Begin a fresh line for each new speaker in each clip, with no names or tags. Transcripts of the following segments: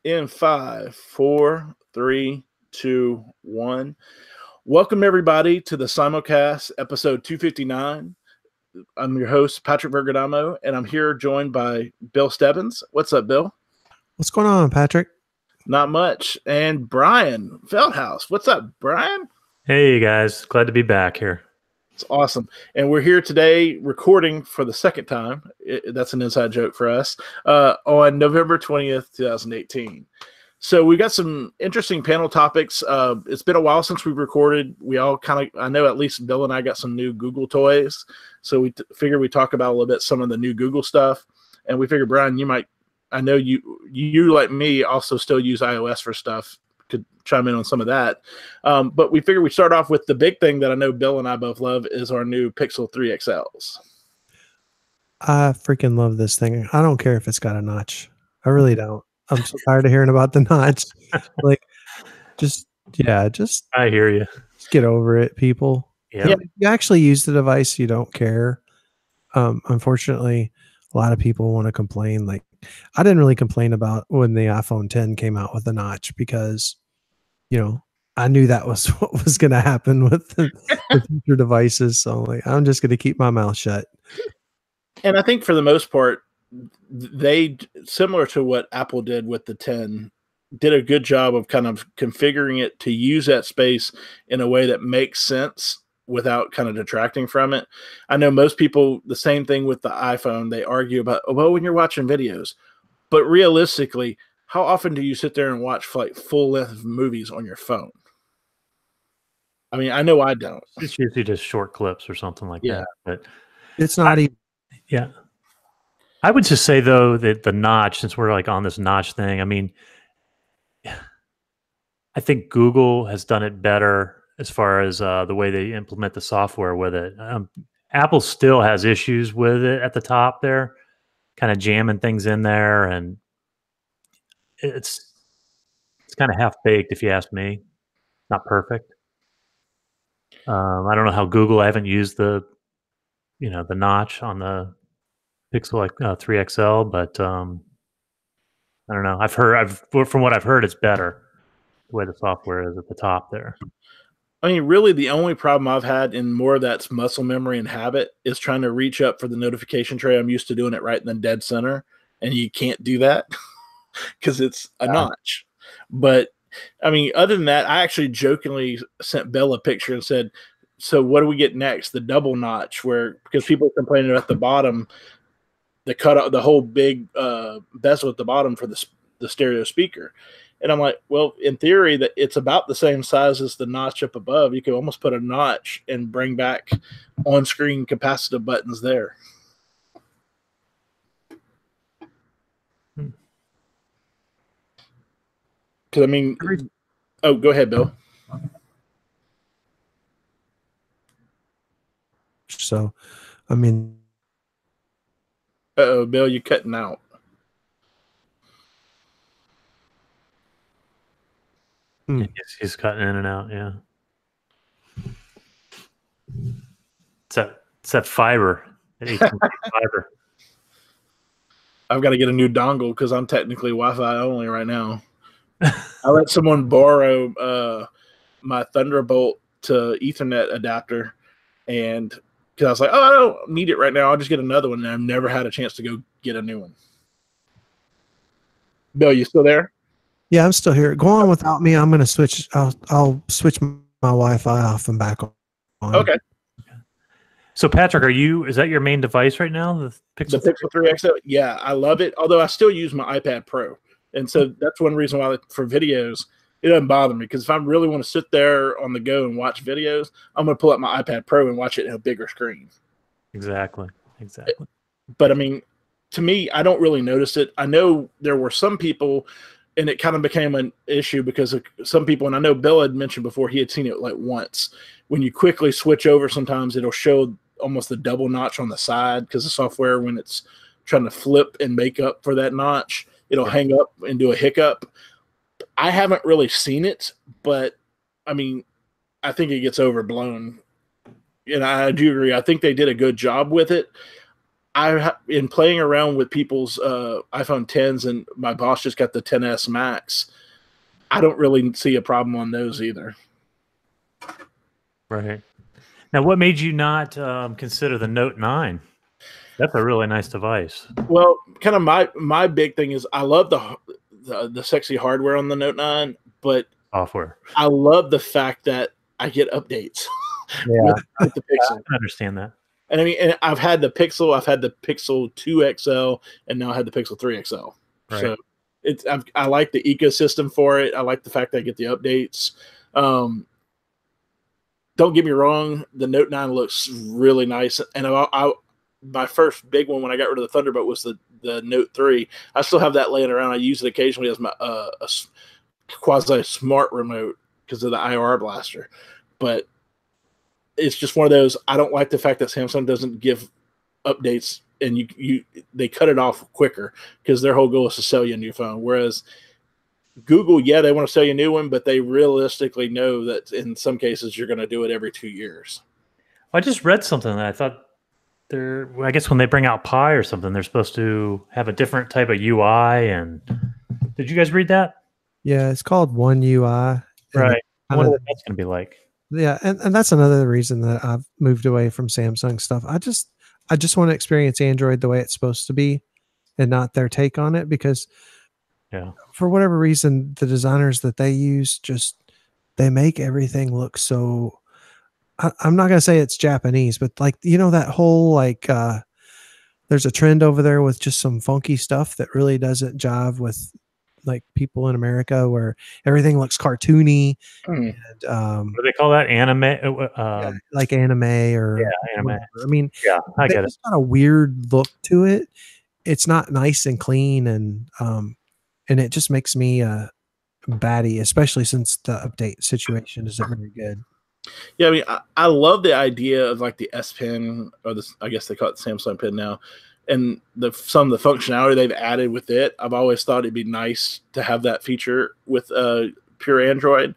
In 5, 4, 3, 2, 1. Welcome, everybody, to the Simulcast, episode 259. I'm your host, Patrick Vergadamo, and I'm here joined by Bill Stebbins. What's up, Bill?
What's going on, Patrick?
Not much. And Brian Feldhouse. What's up, Brian?
Hey, guys. Glad to be back here.
It's awesome. And we're here today recording for the second time. That's an inside joke for us, on November 20th, 2018. So we got some interesting panel topics. It's been a while since we've recorded. We all I know at least Bill and I got some new Google toys. So we figured we'd talk about a little bit some of the new Google stuff. And we figured, Brian, I know you like me also still use iOS for stuff. Could chime in on some of that. But we figured we'd start off with the big thing that I know Bill and I both love is our new Pixel 3 XLs.
I freaking love this thing. I don't care if it's got a notch. I really don't. I'm so tired of hearing about the notch.
I hear you.
Just get over it, people.
Yep.
Yeah. You actually use the device, you don't care. Unfortunately, a lot of people want to complain. Like, I didn't really complain about when the iPhone 10 came out with a notch because, I knew that was what was going to happen with the future devices. So I'm just going to keep my mouth shut.
And I think for the most part, they, similar to what Apple did with the 10, did a good job of kind of configuring it to use that space in a way that makes sense without kind of detracting from it. I know most people, the same thing with the iPhone, they argue about, when you're watching videos. But realistically, how often do you sit there and watch full length movies on your phone? I mean, I know I don't.
It's usually just short clips or something like that. But
it's not even.
Yeah. I would just say, though, that the notch, since we're on this notch thing, I mean, I think Google has done it better as far as the way they implement the software with it. Apple still has issues with it at the top there, kind of jamming things in there, and it's kind of half-baked, if you ask me. Not perfect. I don't know how Google. I haven't used the notch on the Pixel 3 XL, but I don't know. From what I've heard, it's better the way the software is at the top there.
I mean, really, the only problem I've had in more of that's muscle memory and habit is trying to reach up for the notification tray. I'm used to doing it right in the dead center, and you can't do that because it's a notch. But I mean, other than that, I actually jokingly sent Bill a picture and said, so what do we get next? The double notch, because people are complaining about the bottom, the cutout, the whole big bezel at the bottom for the stereo speaker. And I'm like, well, in theory, that it's about the same size as the notch up above. You could almost put a notch and bring back on-screen capacitive buttons there. Because, I mean, go ahead, Bill.
So, I mean.
Uh-oh, Bill, you're cutting out.
He's cutting in and out, yeah. It's that fiber, that AT&T fiber.
I've got to get a new dongle because I'm technically Wi-Fi only right now. I let someone borrow my Thunderbolt to Ethernet adapter, and because I was like, I don't need it right now, I'll just get another one, and I've never had a chance to go get a new one. Bill, you still there?
Yeah, I'm still here. Go on without me. I'm going to switch. I'll switch my Wi-Fi off and back on.
Okay.
So, Patrick, is that your main device right now? The Pixel
3 XL? Yeah, I love it. Although I still use my iPad Pro. And so that's one reason why for videos, it doesn't bother me. Because if I really want to sit there on the go and watch videos, I'm going to pull up my iPad Pro and watch it in a bigger screen.
Exactly.
But, I mean, to me, I don't really notice it. I know there were some people, and it kind of became an issue because of some people, and I know Bill had mentioned before he had seen it once. When you quickly switch over, sometimes it'll show almost the double notch on the side because the software, when it's trying to flip and make up for that notch, it'll hang up and do a hiccup. I haven't really seen it, but I mean, I think it gets overblown. And I do agree. I think they did a good job with it. in playing around with people's iPhone 10s, and my boss just got the 10s Max. I don't really see a problem on those either.
Right. Now, what made you not consider the Note 9? That's a really nice device.
Well, kind of my big thing is I love the sexy hardware on the Note 9, but
Software.
I love the fact that I get updates with the Pixel.
I can understand that.
And I mean, and I've had the Pixel 2 XL, and now I had the Pixel 3 XL.
Right.
So I like the ecosystem for it. I like the fact that I get the updates. Don't get me wrong, the Note 9 looks really nice, and my first big one when I got rid of the Thunderbolt was the Note 3. I still have that laying around. I use it occasionally as my a quasi smart remote because of the IR blaster, but it's just one of those. I don't like the fact that Samsung doesn't give updates, and they cut it off quicker because their whole goal is to sell you a new phone. Whereas Google, they want to sell you a new one, but they realistically know that in some cases you're going to do it every 2 years.
I just read something that I thought I guess when they bring out Pi or something, they're supposed to have a different type of UI. And did you guys read that?
Yeah, it's called One UI.
Right. I wonder what that's going to be like.
Yeah, and that's another reason that I've moved away from Samsung stuff. I just want to experience Android the way it's supposed to be and not their take on it, because for whatever reason, the designers that they use they make everything look so, I'm not going to say it's Japanese, but like, that whole there's a trend over there with just some funky stuff that really doesn't jive with like people in America, where everything looks cartoony. And,
what do they call that? Anime?
Like anime or
anime.
Whatever. I mean,
I get it.
It's got a weird look to it. It's not nice and clean, and it just makes me batty, especially since the update situation isn't very good.
Yeah, I mean, I love the idea of like the S Pen, or I guess they call it the Samsung Pen now, and some of the functionality they've added with it. I've always thought it'd be nice to have that feature with pure Android,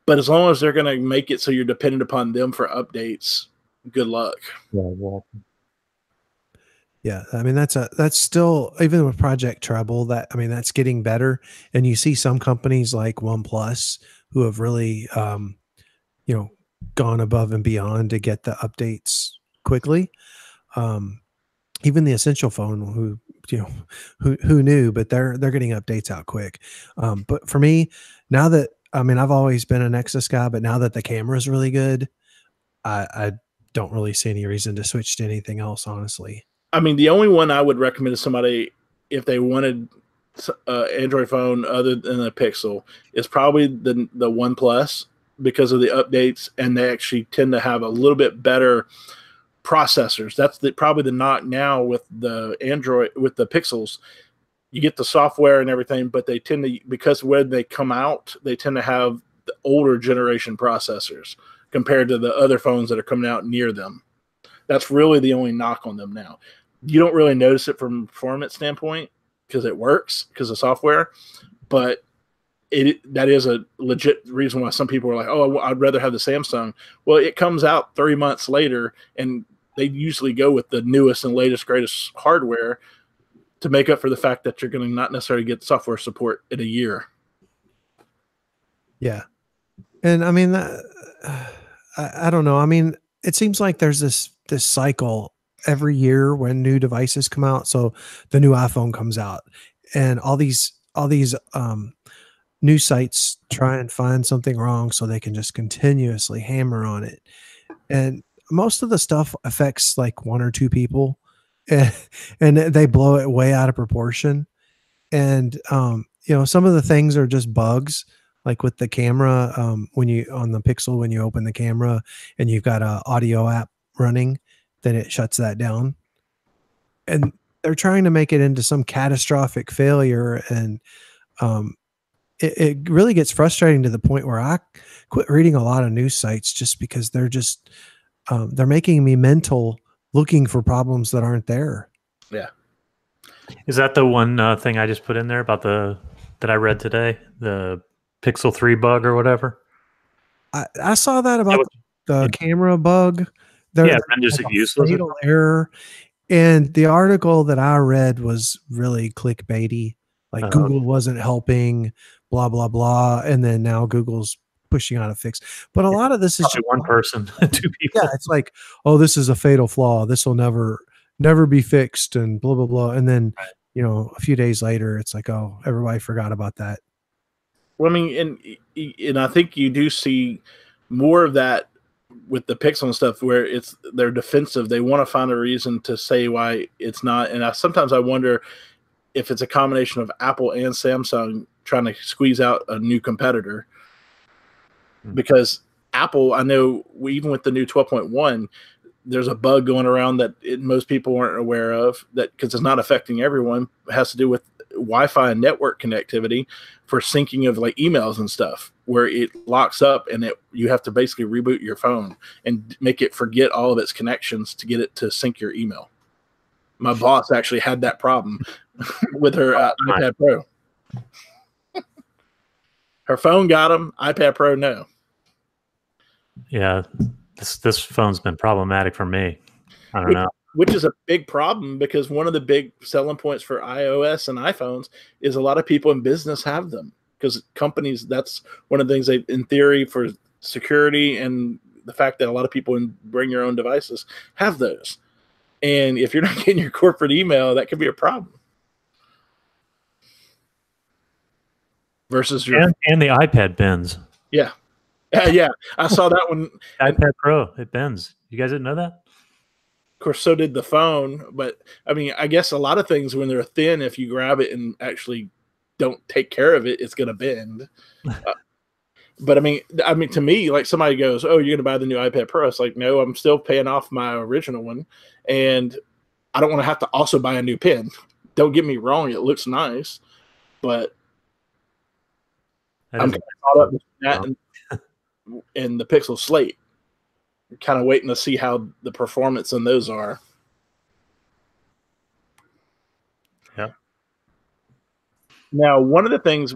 but as long as they're going to make it so you're dependent upon them for updates, good luck.
Yeah, I mean that's still, even with Project Treble, that's getting better, and you see some companies like OnePlus who have really gone above and beyond to get the updates quickly. Even the Essential phone, who knew, but they're getting updates out quick. But for me, now that, I've always been a Nexus guy, but now that the camera is really good, I don't really see any reason to switch to anything else, honestly.
I mean, the only one I would recommend to somebody if they wanted Android phone other than a Pixel is probably the OnePlus, because of the updates, and they actually tend to have a little bit better processors. That's probably the knock now with the Android, with the Pixels. You get the software and everything, but they tend to, because when they come out, they tend to have the older generation processors compared to the other phones that are coming out near them. That's really the only knock on them now. You don't really notice it from a performance standpoint because it works because of software, but that is a legit reason why some people are like, oh, I'd rather have the Samsung. Well, it comes out 3 months later, and they usually go with the newest and latest, greatest hardware to make up for the fact that you're going to not necessarily get software support in a year.
Yeah. And I mean, I don't know. I mean, it seems like there's this cycle every year when new devices come out. So the new iPhone comes out, and all these new sites try and find something wrong so they can just continuously hammer on it. And most of the stuff affects like one or two people, and they blow it way out of proportion. And, some of the things are just bugs, like with the camera, on the Pixel, when you open the camera and you've got an audio app running, then it shuts that down. And they're trying to make it into some catastrophic failure. And, it really gets frustrating to the point where I quit reading a lot of news sites just because they're just, they're making me mental looking for problems that aren't there.
Yeah.
Is that the one thing I just put in there about that I read today, the Pixel 3 bug or whatever?
I saw that about the camera bug.
Renders it useless.
Fatal error. And the article that I read was really clickbaity. Like Google wasn't helping, blah, blah, blah. And then now Google's pushing out a fix. But a lot of this is
Probably
just
one person, 2 people.
yeah, it's like, oh, this is a fatal flaw. This will never be fixed and blah, blah, blah. And then, a few days later, it's like, oh, everybody forgot about that.
Well, I mean, and I think you do see more of that with the Pixel and stuff, where they're defensive. They want to find a reason to say why it's not. And sometimes I wonder if it's a combination of Apple and Samsung trying to squeeze out a new competitor. Because Apple, I know, even with the new 12.1, there's a bug going around that most people weren't aware of, that because it's not affecting everyone. It has to do with Wi-Fi and network connectivity for syncing of like emails and stuff, where it locks up and you have to basically reboot your phone and make it forget all of its connections to get it to sync your email. My boss actually had that problem with her iPad Pro. Her phone got them, iPad Pro no.
Yeah, this phone's been problematic for me. I don't know.
Which is a big problem, because one of the big selling points for iOS and iPhones is a lot of people in business have them, because companies, that's one of the things they, in theory, for security and the fact that a lot of people bring your own devices have those. And if you're not getting your corporate email, that could be a problem. Versus
and the iPad bends.
Yeah. Yeah, I saw that one.
iPad Pro, it bends. You guys didn't know that?
Of course, so did the phone. But I mean, I guess a lot of things, when they're thin, if you grab it and actually don't take care of it, it's going to bend. But I mean, to me, like, somebody goes, "Oh, you're going to buy the new iPad Pro?" It's like, no, I'm still paying off my original one, and I don't want to have to also buy a new pen. Don't get me wrong; it looks nice, but I'm kind of caught up with that and the Pixel Slate. Kind of waiting to see how the performance in those are.
Yeah.
Now, one of the things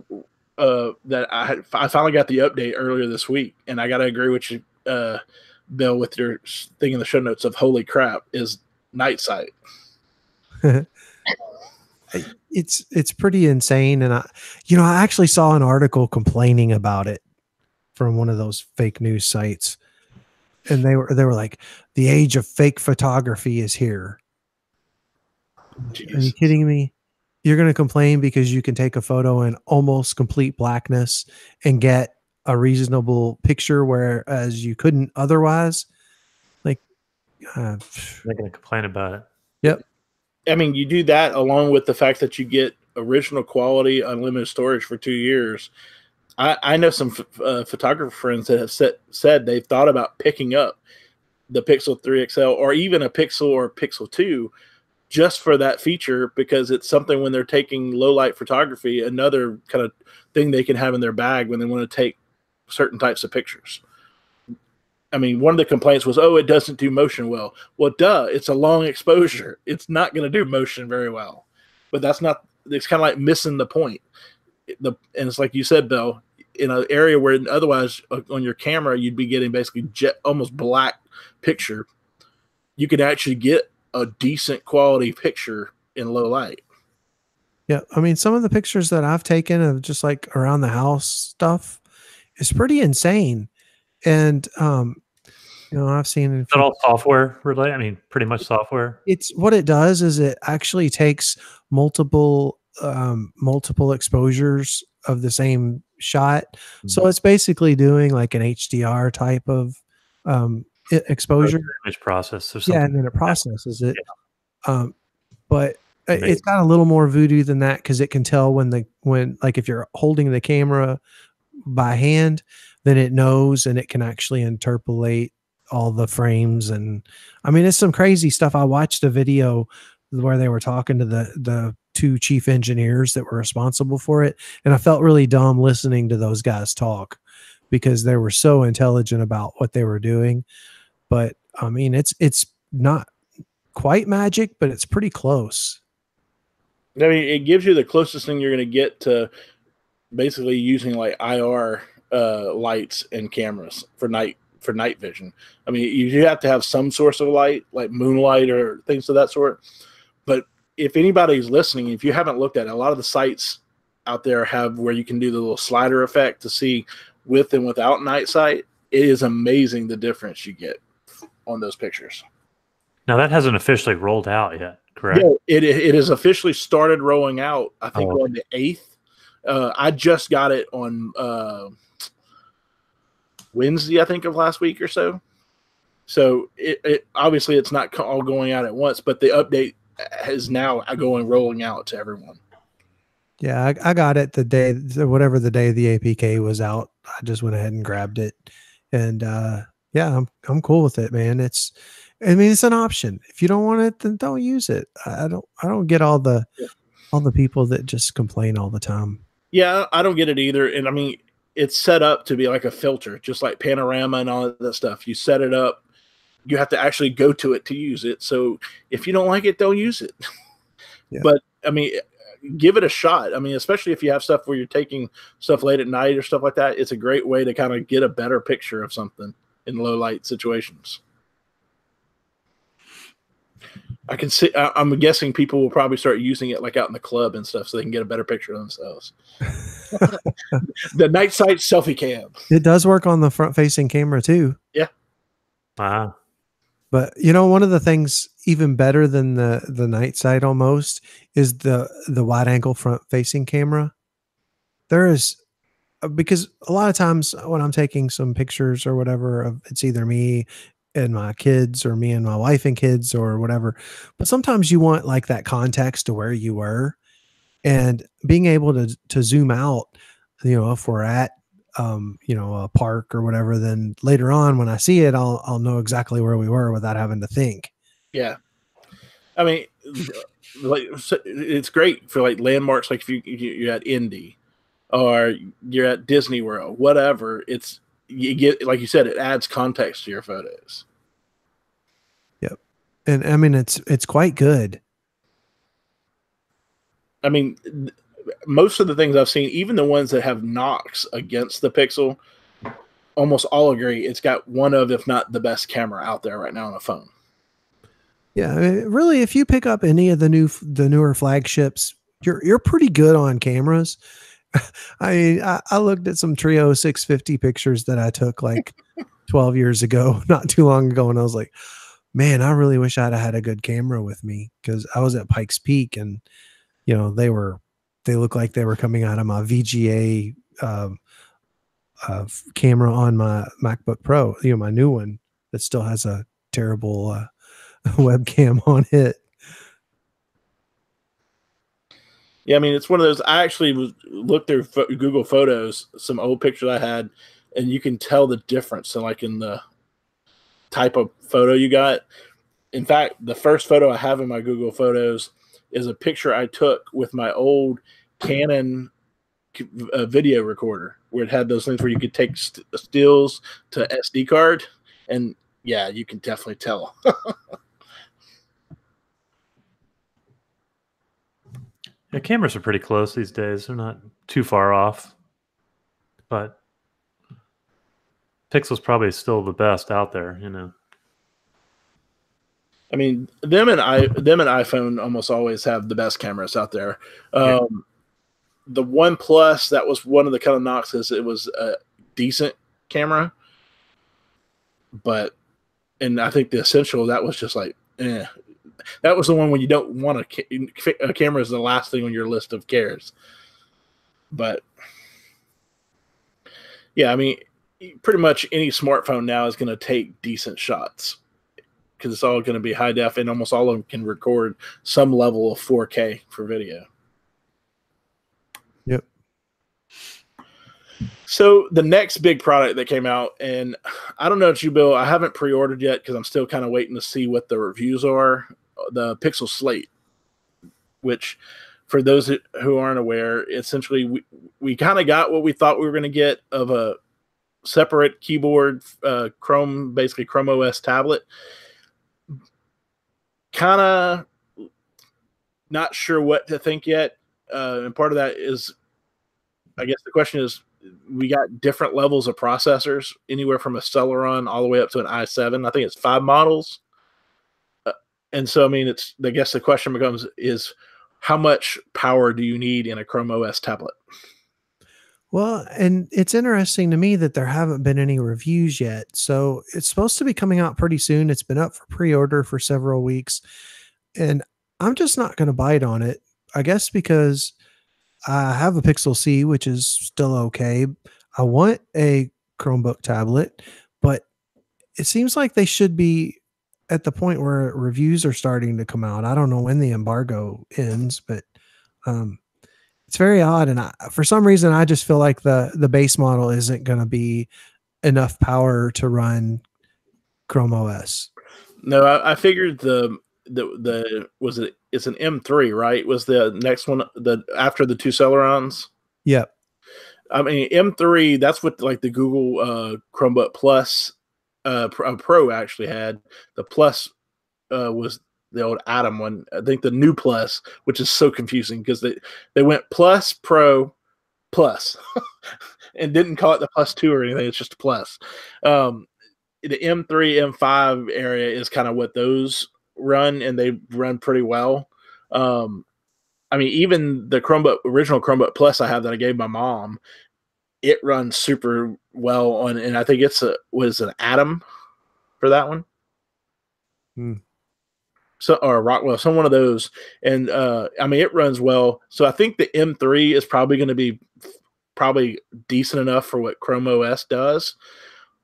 that I finally got the update earlier this week, and I got to agree with you, Bill, with your thing in the show notes of holy crap, is Night Sight.
It's pretty insane, and I actually saw an article complaining about it from one of those fake news sites, and they were like, the age of fake photography is here. Jeez. Are you kidding me? You're going to complain because you can take a photo in almost complete blackness and get a reasonable picture, whereas you couldn't otherwise? Like,
I'm not going to complain about it.
Yep.
I mean, you do that along with the fact that you get original quality, unlimited storage for 2 years. I know some photographer friends that have said they've thought about picking up the Pixel 3 XL or even a Pixel or Pixel 2 just for that feature, because it's something when they're taking low light photography, another kind of thing they can have in their bag when they want to take certain types of pictures. I mean, one of the complaints was, oh, it doesn't do motion well. Well, duh, it's a long exposure. It's not going to do motion very well. But it's kind of like missing the point. And it's like you said, Bill, in an area where otherwise on your camera you'd be getting basically almost black picture, you could actually get a decent quality picture in low light.
Yeah, I mean, some of the pictures that I've taken of just like around the house stuff is pretty insane. And I've seen
it all software related. I mean, pretty much software.
It's what it does is it actually takes multiple exposures of the same shot. Mm-hmm. So it's basically doing like an HDR type of exposure.
Image process or something.
Yeah, and then it processes it. Yeah. But it's got a little more voodoo than that, because it can tell when like if you're holding the camera by hand, then it knows and it can actually interpolate all the frames. And I mean, it's some crazy stuff. I watched a video where they were talking to the two chief engineers that were responsible for it, and I felt really dumb listening to those guys talk, because they were so intelligent about what they were doing. But I mean, it's not quite magic, but it's pretty close.
I mean, it gives you the closest thing you're going to get to basically using like IR lights and cameras for night for night vision. I mean, you have to have some source of light, like moonlight or things of that sort. But if anybody's listening, if you haven't looked at it, a lot of the sites out there have where you can do the little slider effect to see with and without night sight. It is amazing the difference you get on those pictures.
Now that hasn't officially rolled out yet, correct?
Yeah, it has officially started rolling out. I think on the 8th. I just got it on Wednesday, I think, of last week or so. So it obviously it's not all going out at once, but the update is now rolling out to everyone.
Yeah, I got it the day, whatever the day the APK was out. I just went ahead and grabbed it, and yeah, I'm cool with it, man. It's an option. If you don't want it, then don't use it. I don't get all the people that just complain all the time.
Yeah, I don't get it either. And I mean, it's set up to be like a filter, just like panorama and all that stuff. You set it up. You have to actually go to it to use it. So if you don't like it, don't use it. Yeah. But I mean, give it a shot. I mean, especially if you have stuff where you're taking stuff late at night or stuff like that, it's a great way to kind of get a better picture of something in low light situations. I can see. I'm guessing people will probably start using it like out in the club and stuff, so they can get a better picture of themselves. The night sight selfie cam.
It does work on the front-facing camera too.
Yeah.
Wow.
But you know, one of the things even better than the night sight almost is the wide-angle front-facing camera. There is, because a lot of times when I'm taking some pictures or whatever, of it's either me and my kids or me and my wife and kids or whatever, but sometimes you want like that context to where you were, and being able to zoom out, you know, if we're at you know, a park or whatever, then later on when I see it, I'll know exactly where we were without having to think.
Yeah. I mean, like, it's great for like landmarks, like if you're at Indy or you're at Disney World, whatever. You get, like you said, it adds context to your photos.
Yep. And I mean, it's quite good.
I mean, most of the things I've seen, even the ones that have knocks against the Pixel, almost all agree it's got one of, if not the best camera out there right now on a phone.
Yeah, I mean, really, if you pick up any of the newer flagships, you're pretty good on cameras. I mean, I looked at some Trio 650 pictures that I took like 12 years ago, not too long ago, and I was like, man, I really wish I'd have had a good camera with me, because I was at Pikes Peak, and you know, they looked like they were coming out of my VGA camera on my MacBook Pro, you know, my new one that still has a terrible webcam on it.
Yeah, I mean, it's one of those. I actually looked through Google Photos, some old pictures I had, and you can tell the difference in the type of photo you got. In fact, the first photo I have in my Google Photos is a picture I took with my old Canon video recorder, where it had those things where you could take stills to SD card, and yeah, you can definitely tell.
Yeah, cameras are pretty close these days. They're not too far off, but Pixel's probably still the best out there, you know.
I mean, them and iPhone almost always have the best cameras out there. The OnePlus, that was one of the kind of knocks, is it was a decent camera, and I think the Essential, that was just like, eh. That was the one when you don't want a camera is the last thing on your list of cares. But yeah, I mean, pretty much any smartphone now is going to take decent shots, because it's all going to be high def, and almost all of them can record some level of 4K for video.
Yep.
So the next big product that came out, and I don't know if you, Bill, I haven't pre-ordered yet because I'm still kind of waiting to see what the reviews are. The Pixel Slate, which, for those who aren't aware, essentially we kind of got what we thought we were going to get, of a separate keyboard, basically Chrome OS tablet. Kind of not sure what to think yet, and part of that is, I guess the question is we got different levels of processors, anywhere from a Celeron all the way up to an i7. I think it's 5 models. And so, I mean, I guess the question becomes is how much power do you need in a Chrome OS tablet?
Well, and it's interesting to me that there haven't been any reviews yet. So it's supposed to be coming out pretty soon. It's been up for pre-order for several weeks, and I'm just not going to bite on it. I guess because I have a Pixel C, which is still okay. I want a Chromebook tablet, but it seems like they should be at the point where reviews are starting to come out. I don't know when the embargo ends, but it's very odd. And for some reason, I just feel like the base model isn't going to be enough power to run Chrome OS.
No, I figured it's an M3, right? Was the next one after the 2 Celerons?
Yep.
I mean, M3, that's what like the Google Chromebook Plus Pro actually had. The Plus was the old Atom one. I think the new Plus, which is so confusing because they went Plus, Pro, Plus, and didn't call it the Plus 2 or anything. It's just Plus. The M3, M5 area is kind of what those run, and they run pretty well. I mean, even the original Chromebook Plus I have that I gave my mom, it runs super well on, and I think it's an Atom for that one. So, or Rockwell, some one of those. And I mean, it runs well. So I think the M3 is probably going to be decent enough for what Chrome OS does.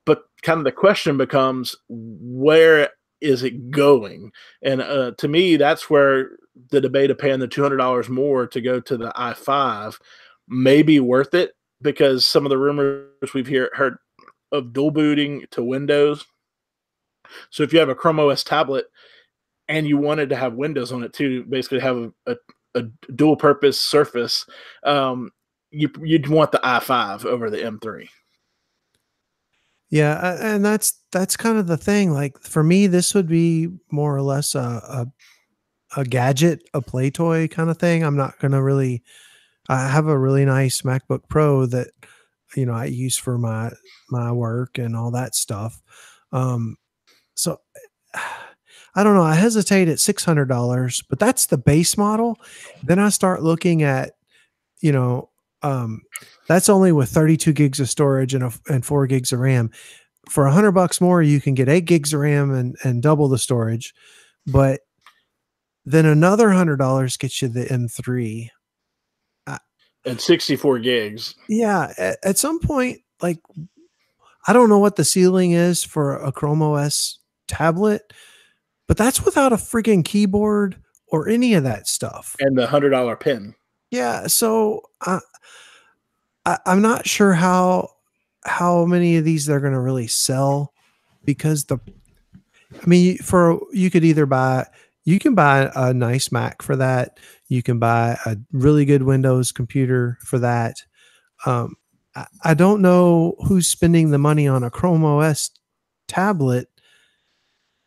But kind of the question becomes, where is it going? And to me, that's where the debate of paying the $200 more to go to the i5 may be worth it, because some of the rumors we've heard of dual booting to Windows. So if you have a Chrome OS tablet and you wanted to have Windows on it too, basically have a dual purpose Surface, you'd want the i5 over the M3.
Yeah, and that's kind of the thing. Like for me, this would be more or less a gadget, a play toy kind of thing. I'm not going to really. I have a really nice MacBook Pro that I use for my work and all that stuff. So I don't know. I hesitate at $600, but that's the base model. Then I start looking at that's only with 32 gigs of storage and 4 gigs of RAM. For $100 more, you can get 8 gigs of RAM and double the storage. But then another $100 gets you the M3
and 64 gigs.
Yeah, at some point, like I don't know what the ceiling is for a Chrome OS tablet, but that's without a freaking keyboard or any of that stuff.
And the $100 pen.
Yeah, so I'm not sure how many of these they're going to really sell, because you could either buy a nice Mac for that. You can buy a really good Windows computer for that. I don't know who's spending the money on a Chrome OS tablet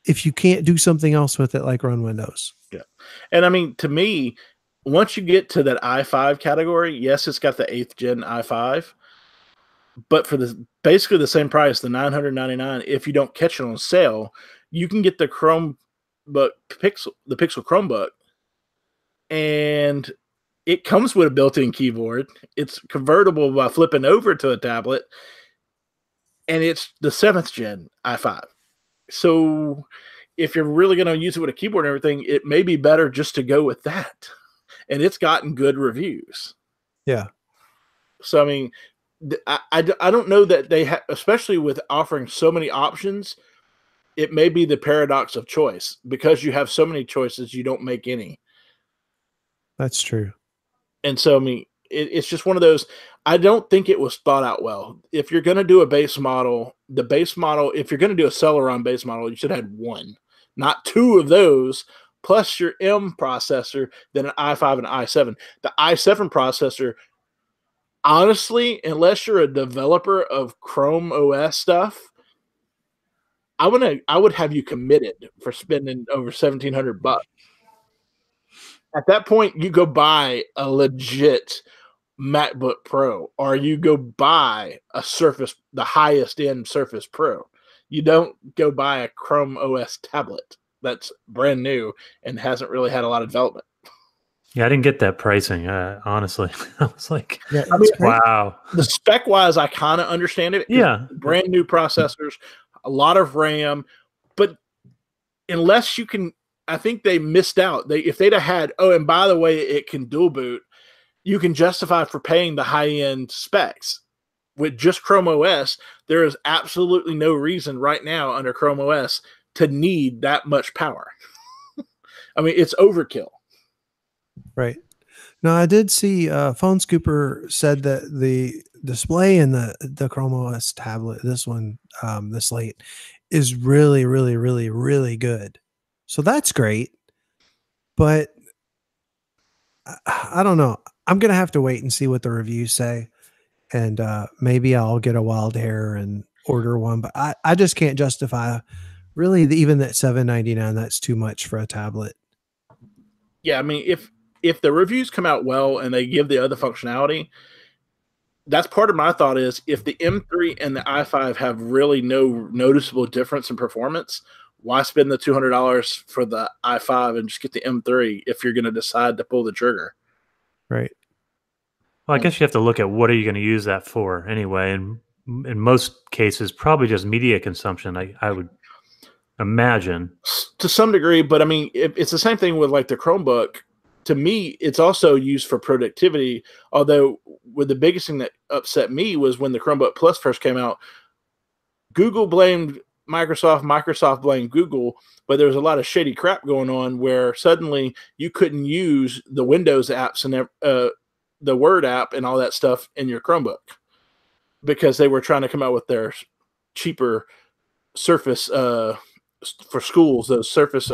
if you can't do something else with it, like run Windows.
Yeah. And I mean, to me, once you get to that i5 category, yes, it's got the 8th gen i5, but for basically the same price, the $999, if you don't catch it on sale, you can get the Chromebook Pixel, the Pixel Chromebook, and it comes with a built-in keyboard. It's convertible by flipping over to a tablet, and it's the 7th gen i5. So if you're really going to use it with a keyboard and everything, it may be better just to go with that. And it's gotten good reviews.
Yeah.
So, I mean, I don't know that they especially with offering so many options, it may be the paradox of choice. Because you have so many choices, you don't make any.
That's true.
And so, I mean, it's just one of those. I don't think it was thought out well. If you're going to do a base model, if you're going to do a Celeron base model, you should have one, not 2 of those, plus your M processor, then an i5 and i7. The i7 processor, honestly, unless you're a developer of Chrome OS stuff, I would have you committed for spending over $1,700. At that point, you go buy a legit MacBook Pro, or you go buy a Surface, the highest end Surface Pro. You don't go buy a Chrome OS tablet that's brand new and hasn't really had a lot of development.
Yeah, I didn't get that pricing. Honestly, I was like,
Yeah,
I mean,
wow.
The spec wise, I kind of understand it.
Yeah,
Brand new processors, a lot of RAM, but unless you can, I think they missed out. If they'd have had, oh, and by the way, it can dual boot, you can justify for paying the high end specs. With just Chrome OS, there is absolutely no reason right now under Chrome OS to need that much power. I mean, it's overkill.
Right. Now, I did see Phone Scooper said that the display in the Chrome OS tablet, this one, this late, is really, really, really, really good. So that's great. But I don't know. I'm going to have to wait and see what the reviews say. And maybe I'll get a wild hair and order one. But I just can't justify really even that $7.99. That's too much for a tablet.
Yeah, I mean, if the reviews come out well and they give the other functionality, that's part of my thought is if the M3 and the i5 have really no noticeable difference in performance, why spend the $200 for the i5 and just get the M3 if you're going to decide to pull the trigger?
Right.
Well, I guess you have to look at what are you going to use that for anyway. And in most cases, probably just media consumption, I would imagine.
To some degree, but I mean, it's the same thing with like the Chromebook. To me, it's also used for productivity. Although, with the biggest thing that upset me was when the Chromebook Plus first came out, Google blamed Microsoft, Microsoft blamed Google, but there was a lot of shady crap going on where suddenly you couldn't use the Windows apps and the Word app and all that stuff in your Chromebook because they were trying to come out with their cheaper Surface for schools, those Surface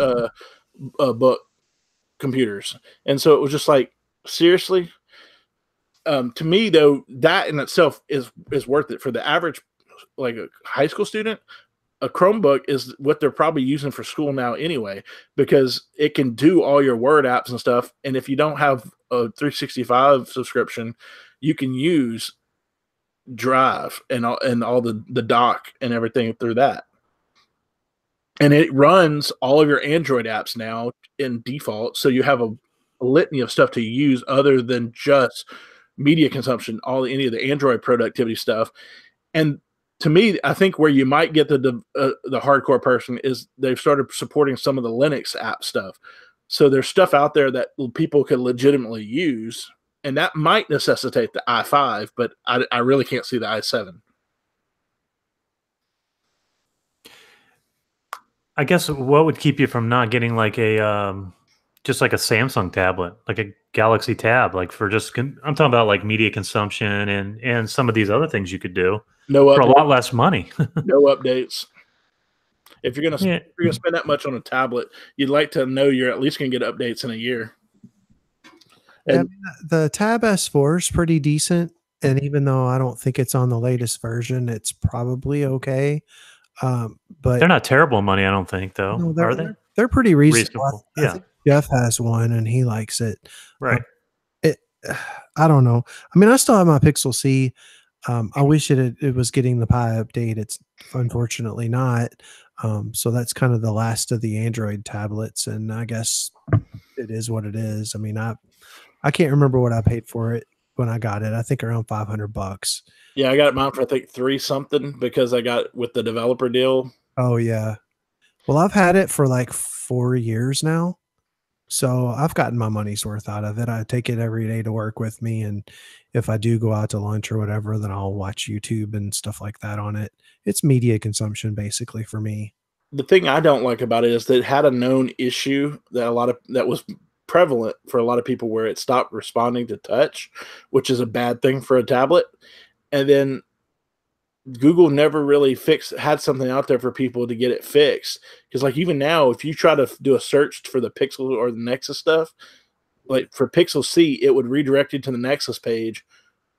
book computers. And so it was just like, seriously? To me, though, that in itself is worth it for the average, like a high school student. A Chromebook is what they're probably using for school now anyway, because it can do all your Word apps and stuff. And if you don't have a 365 subscription, you can use Drive and all the dock and everything through that. And it runs all of your Android apps now in default. So you have a litany of stuff to use other than just media consumption, any of the Android productivity stuff. And to me, I think where you might get the hardcore person is they've started supporting some of the Linux app stuff. So there's stuff out there that people could legitimately use, and that might necessitate the i5, but I really can't see the i7.
I guess what would keep you from not getting like a just like a Samsung tablet, like a Galaxy Tab, like for just I'm talking about like media consumption and some of these other things you could do for a lot less money.
No updates. If you're gonna spend that much on a tablet, you'd like to know you're at least gonna get updates in a year. And
the Tab S4 is pretty decent, and even though I don't think it's on the latest version, it's probably okay. But
they're not terrible money, I don't think, though.
No,
are they?
They're pretty reasonable.
Yeah.
I think Jeff has one and he likes it.
Right.
I don't know. I mean, I still have my Pixel C. I wish it was getting the Pi update. It's unfortunately not. So that's kind of the last of the Android tablets, and I guess it is what it is. I mean, I can't remember what I paid for it when I got it. I think around $500.
Yeah, I got mine for I think $3 something because I got with the developer deal.
Oh yeah. Well, I've had it for like 4 years now. So I've gotten my money's worth out of it. I take it every day to work with me. And if I do go out to lunch or whatever, then I'll watch YouTube and stuff like that on it. It's media consumption basically for me.
The thing I don't like about it is that it had a known issue that was prevalent for a lot of people where it stopped responding to touch, which is a bad thing for a tablet. And then Google never really had something out there for people to get it fixed. Because like even now, if you try to do a search for the Pixel or the Nexus stuff, like for Pixel C, it would redirect you to the Nexus page,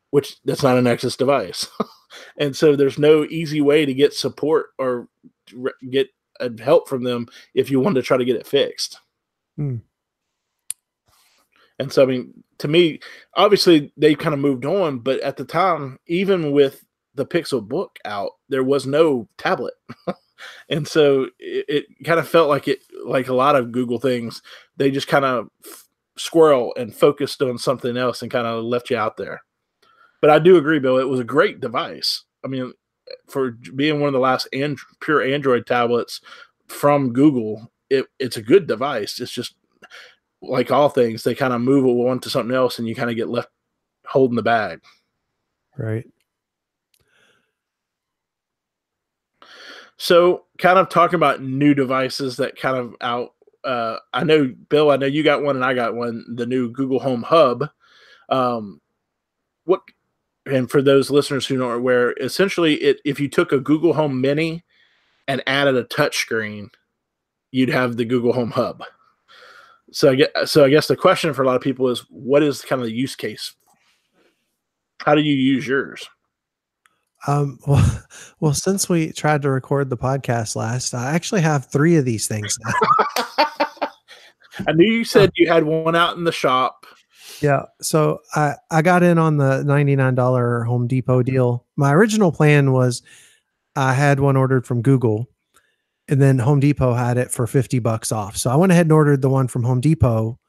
which that's not a Nexus device. And so there's no easy way to get support or get help from them if you want to try to get it fixed. And so, I mean, to me, obviously they kind of moved on, but at the time, even with the Pixel Book out, there was no tablet. And so it kind of felt like like a lot of Google things, they just kind of squirrel and focused on something else and kind of left you out there. But I do agree, Bill, it was a great device. I mean, for being one of the last pure Android tablets from Google, it's a good device. It's just like all things, they kind of move on to something else and you kind of get left holding the bag.
Right.
So kind of talking about new devices that kind of out, I know, Bill, I know you got one and I got one, the new Google Home Hub. And for those listeners who aren't aware, essentially if you took a Google Home Mini and added a touchscreen, you'd have the Google Home Hub. So I guess the question for a lot of people is, what is kind of the use case? How do you use yours?
Well, since we tried to record the podcast last, I actually have 3 of these things now.
I knew you said you had one out in the shop.
Yeah. So I got in on the $99 Home Depot deal. My original plan was I had one ordered from Google, and then Home Depot had it for $50 off. So I went ahead and ordered the one from Home Depot.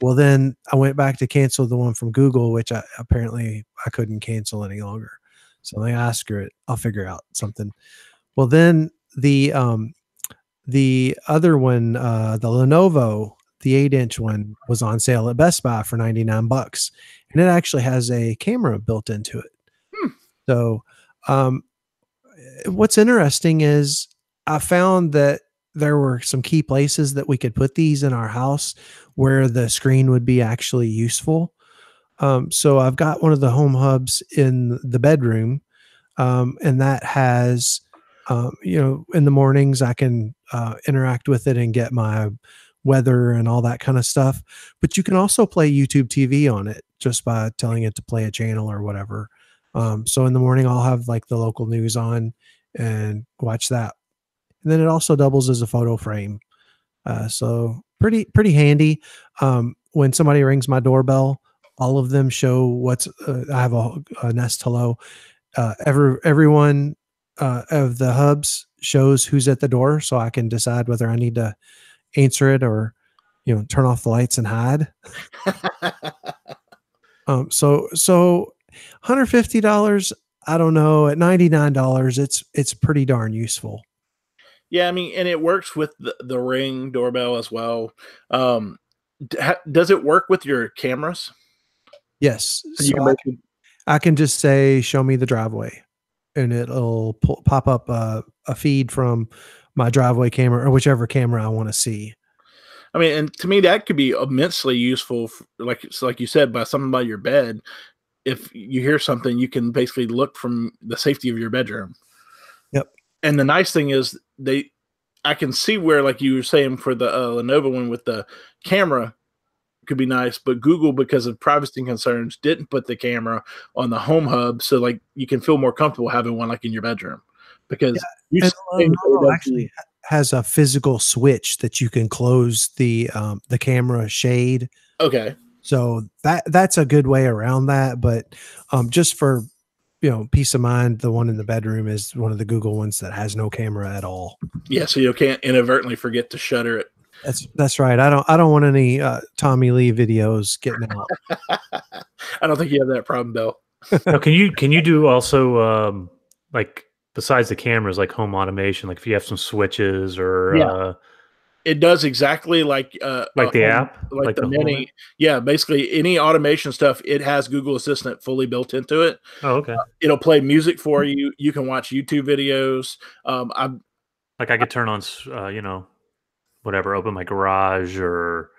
Well, then I went back to cancel the one from Google, which apparently I couldn't cancel any longer. So I asked, screw it, I'll figure out something. Well, then the other one, the Lenovo, the 8-inch one, was on sale at Best Buy for $99, and it actually has a camera built into it. So, what's interesting is I found that there were some key places that we could put these in our house where the screen would be actually useful. So I've got one of the Home Hubs in the bedroom, and that has, in the mornings I can interact with it and get my weather and all that kind of stuff. But you can also play YouTube TV on it just by telling it to play a channel or whatever. So in the morning I'll have like the local news on and watch that. And then it also doubles as a photo frame. So pretty handy. When somebody rings my doorbell, all of them show what's, I have a Nest Hello. Everyone of the hubs shows who's at the door, so I can decide whether I need to answer it or, turn off the lights and hide. So $150, I don't know, at $99, it's pretty darn useful.
Yeah, I mean, and it works with the Ring doorbell as well. Does it work with your cameras?
Yes.
So
I can just say, show me the driveway, and it'll pop up a feed from my driveway camera or whichever camera I want to see.
I mean, and to me, that could be immensely useful. Like you said, by something by your bed. If you hear something, you can basically look from the safety of your bedroom.
Yep.
And the nice thing is I can see where, like you were saying, for the Lenovo one with the camera could be nice, but Google, because of privacy concerns, didn't put the camera on the Home Hub, so like you can feel more comfortable having one like in your bedroom, because
Lenovo actually has a physical switch that you can close the camera shade.
Okay.
So that's a good way around that, but just for peace of mind, the one in the bedroom is one of the Google ones that has no camera at all.
Yeah, so you can't inadvertently forget to shutter it.
That's right. I don't want any Tommy Lee videos getting out.
I don't think you have that problem, Bill.
Now, can you do also like besides the cameras, like home automation, like if you have some switches or
it does exactly like
the app,
like the Mini. Yeah, basically any automation stuff, it has Google Assistant fully built into it.
Oh, okay.
It'll play music for you. You can watch YouTube videos.
I could turn on, whatever, open my garage or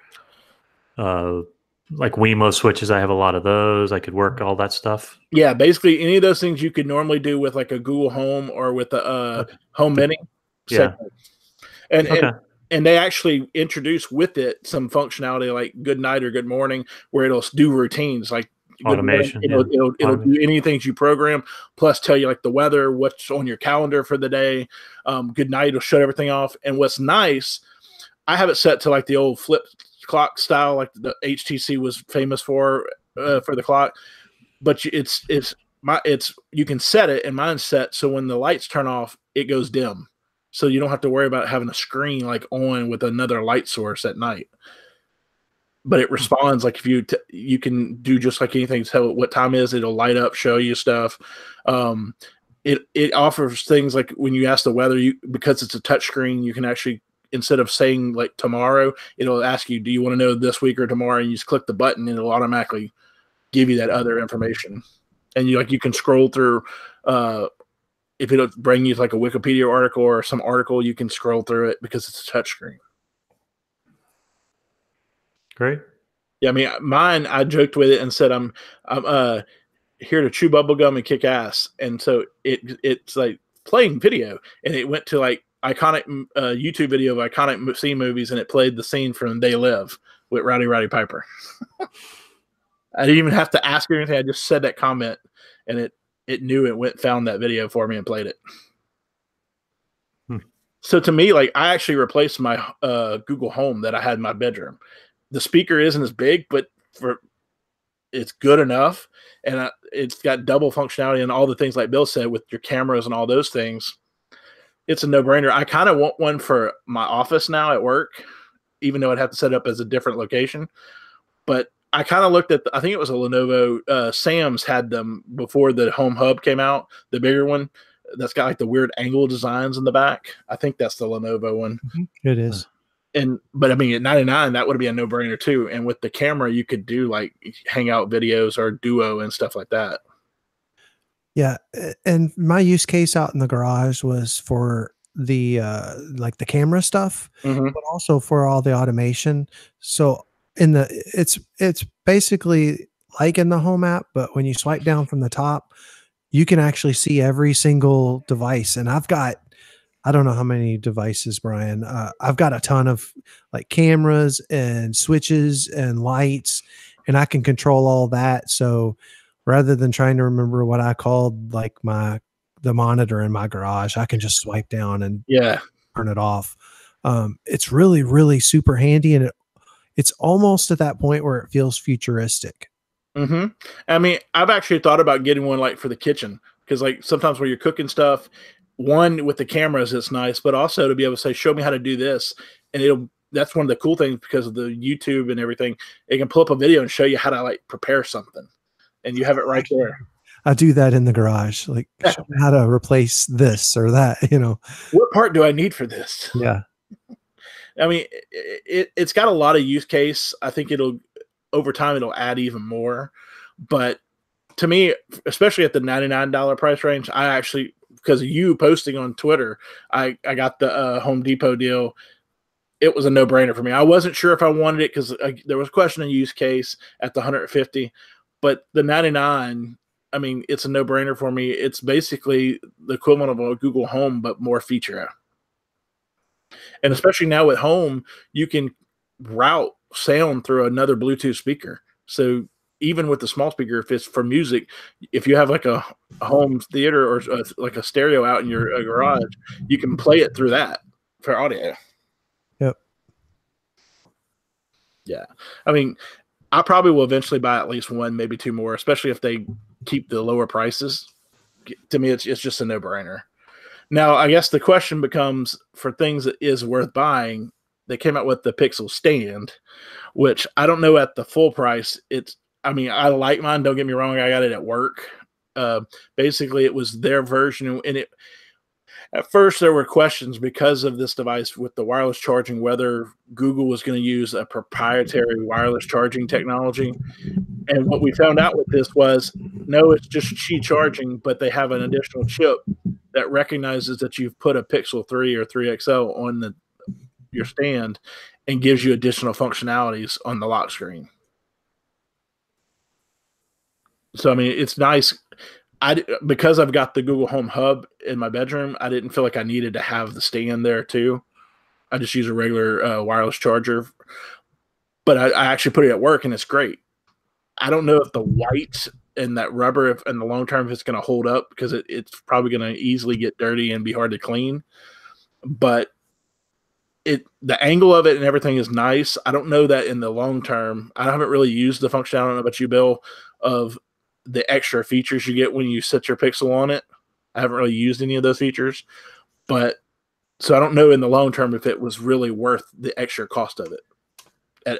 like Wemo switches. I have a lot of those. I could work all that stuff.
Yeah, basically any of those things you could normally do with like a Google Home or with a Home Mini.
Yeah.
And they actually introduce with it some functionality like good night or good morning, where it'll do routines like
automation.
It'll do anything you program, plus tell you like the weather, what's on your calendar for the day. Good night will shut everything off. And what's nice, I have it set to like the old flip clock style, like the HTC was famous for the clock. But it's you can set it, and mine's set so when the lights turn off, it goes dim, so you don't have to worry about having a screen like on with another light source at night. But it responds like if you can do just like anything. Tell it what time it is, it'll light up, show you stuff. It offers things like when you ask the weather, because it's a touch screen, you can actually, instead of saying like tomorrow, it'll ask you, do you want to know this week or tomorrow? And you just click the button, and it'll automatically give you that other information. And you can scroll through. If it'll bring you like a Wikipedia article or some article, you can scroll through it because it's a touch screen.
Great.
Yeah, I mean, mine, I joked with it and said I'm here to chew bubble gum and kick ass, and so it's like playing video, and it went to like iconic YouTube video of iconic scene movies, and it played the scene from They Live with Rowdy Piper. I didn't even have to ask her anything. I just said that comment, and it knew it found that video for me and played it. So to me, like, I actually replaced my Google Home that I had in my bedroom. The speaker isn't as big, but it's good enough, and it's got double functionality and all the things like Bill said with your cameras and all those things. It's a no-brainer. I kind of want one for my office now at work, even though I'd have to set it up as a different location. But I kind of looked at, I think it was a Lenovo. Sam's had them before the Home Hub came out, the bigger one that's got like the weird angle designs in the back. I think that's the Lenovo one.
It is.
But I mean, at $99, that would be a no-brainer too. And with the camera, you could do like hangout videos or duo and stuff like that.
Yeah, and my use case out in the garage was for the like the camera stuff, but also for all the automation. So it's basically like in the Home app, but when you swipe down from the top, you can actually see every single device. And I don't know how many devices, Brian. I've got a ton of like cameras and switches and lights, and I can control all that. So rather than trying to remember what I called like the monitor in my garage, I can just swipe down and turn it off. It's really, really super handy, and it's almost at that point where it feels futuristic.
I mean, I've actually thought about getting one like for the kitchen, because like sometimes when you're cooking stuff, one with the cameras, it's nice, but also to be able to say, show me how to do this. And that's one of the cool things because of the YouTube and everything. It can pull up a video and show you how to like prepare something, and you have it right there.
I do that in the garage. Like, show me how to replace this or that,
What part do I need for this?
Yeah.
I mean, it's got a lot of use case. I think over time, it'll add even more. But to me, especially at the $99 price range, I actually, because of you posting on Twitter, I got the Home Depot deal. It was a no-brainer for me. I wasn't sure if I wanted it because there was a question of use case at the 150, but the 99, I mean, it's a no-brainer for me. It's basically the equivalent of a Google Home, but more feature. And especially now with Home, you can route sound through another Bluetooth speaker. So even with the small speaker, if it's for music, if you have like a home theater or like a stereo out in your garage, you can play it through that for audio.
Yep.
Yeah. I mean, I probably will eventually buy at least one, maybe two more, especially if they keep the lower prices. To me, it's just a no-brainer. Now, I guess the question becomes, for things that is worth buying, they came out with the Pixel Stand, which I don't know at the full price. I mean, I like mine. Don't get me wrong. I got it at work. Basically, it was their version. And at first, there were questions because of this device with the wireless charging, whether Google was going to use a proprietary wireless charging technology. And what we found out with this was, no, it's just Qi charging, but they have an additional chip that recognizes that you've put a Pixel 3 or 3 XL on your stand and gives you additional functionalities on the lock screen. So, I mean, it's nice. Because I've got the Google Home Hub in my bedroom, I didn't feel like I needed to have the stand there too. I just use a regular wireless charger. But I actually put it at work, and it's great. I don't know if the white and that rubber, if in the long term, if it's going to hold up, because it's probably going to easily get dirty and be hard to clean. But the angle of it and everything is nice. I don't know that in the long term. I haven't really used the function. I don't know about you, Bill, of the extra features you get when you set your pixel on it. I haven't really used any of those features, but so I don't know in the long term if it was really worth the extra cost of it.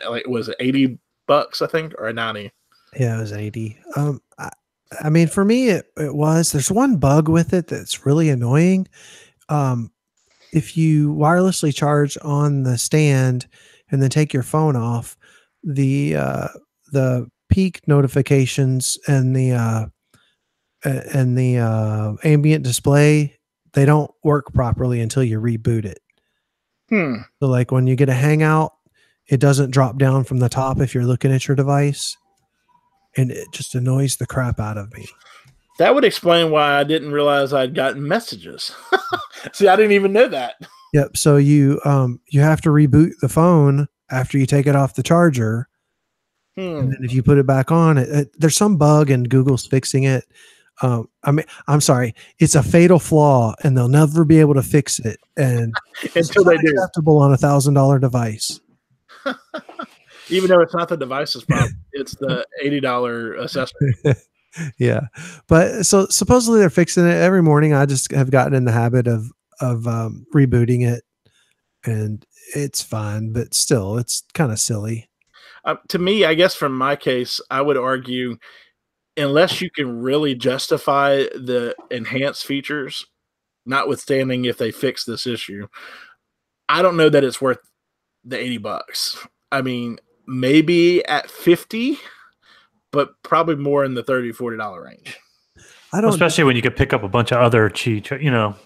Like, was it $80, I think, or 90?
Yeah, it was 80. I mean, for me, it was. There's one bug with it that's really annoying. If you wirelessly charge on the stand and then take your phone off, the peak notifications and the ambient display, they don't work properly until you reboot it. So like when you get a Hangout, it doesn't drop down from the top if you're looking at your device, and it just annoys the crap out of me.
That would explain why I didn't realize I'd gotten messages. See, I didn't even know that.
Yep. So you have to reboot the phone after you take it off the charger. And then if you put it back on, there's some bug and Google's fixing it. I mean, I'm sorry, it's a fatal flaw and they'll never be able to fix it. And
until they do,
acceptable on $1,000 device.
Even though it's not the device's problem, it's the $80 accessory.
Yeah. But so supposedly they're fixing it every morning. I just have gotten in the habit of rebooting it, and it's fine, but still it's kind of silly.
To me, I guess from my case, I would argue, unless you can really justify the enhanced features, notwithstanding if they fix this issue, I don't know that it's worth the $80. I mean, maybe at 50, but probably more in the $30-$40 range.
Especially when you could pick up a bunch of other Qi,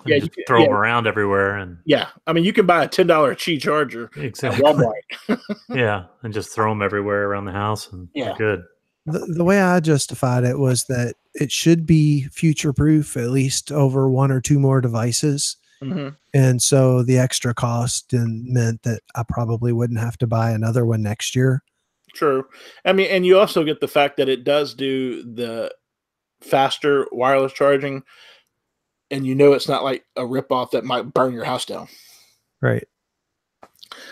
just throw them around everywhere. And
I mean, you can buy a $10 Qi charger at Walmart.
Yeah, and just throw them everywhere around the house, and you're good.
The way I justified it was that it should be future-proof, at least over one or two more devices.
Mm-hmm.
And so the extra cost meant that I probably wouldn't have to buy another one next year.
True. I mean, and you also get the fact that it does do the faster wireless charging, and it's not like a ripoff that might burn your house down.
Right.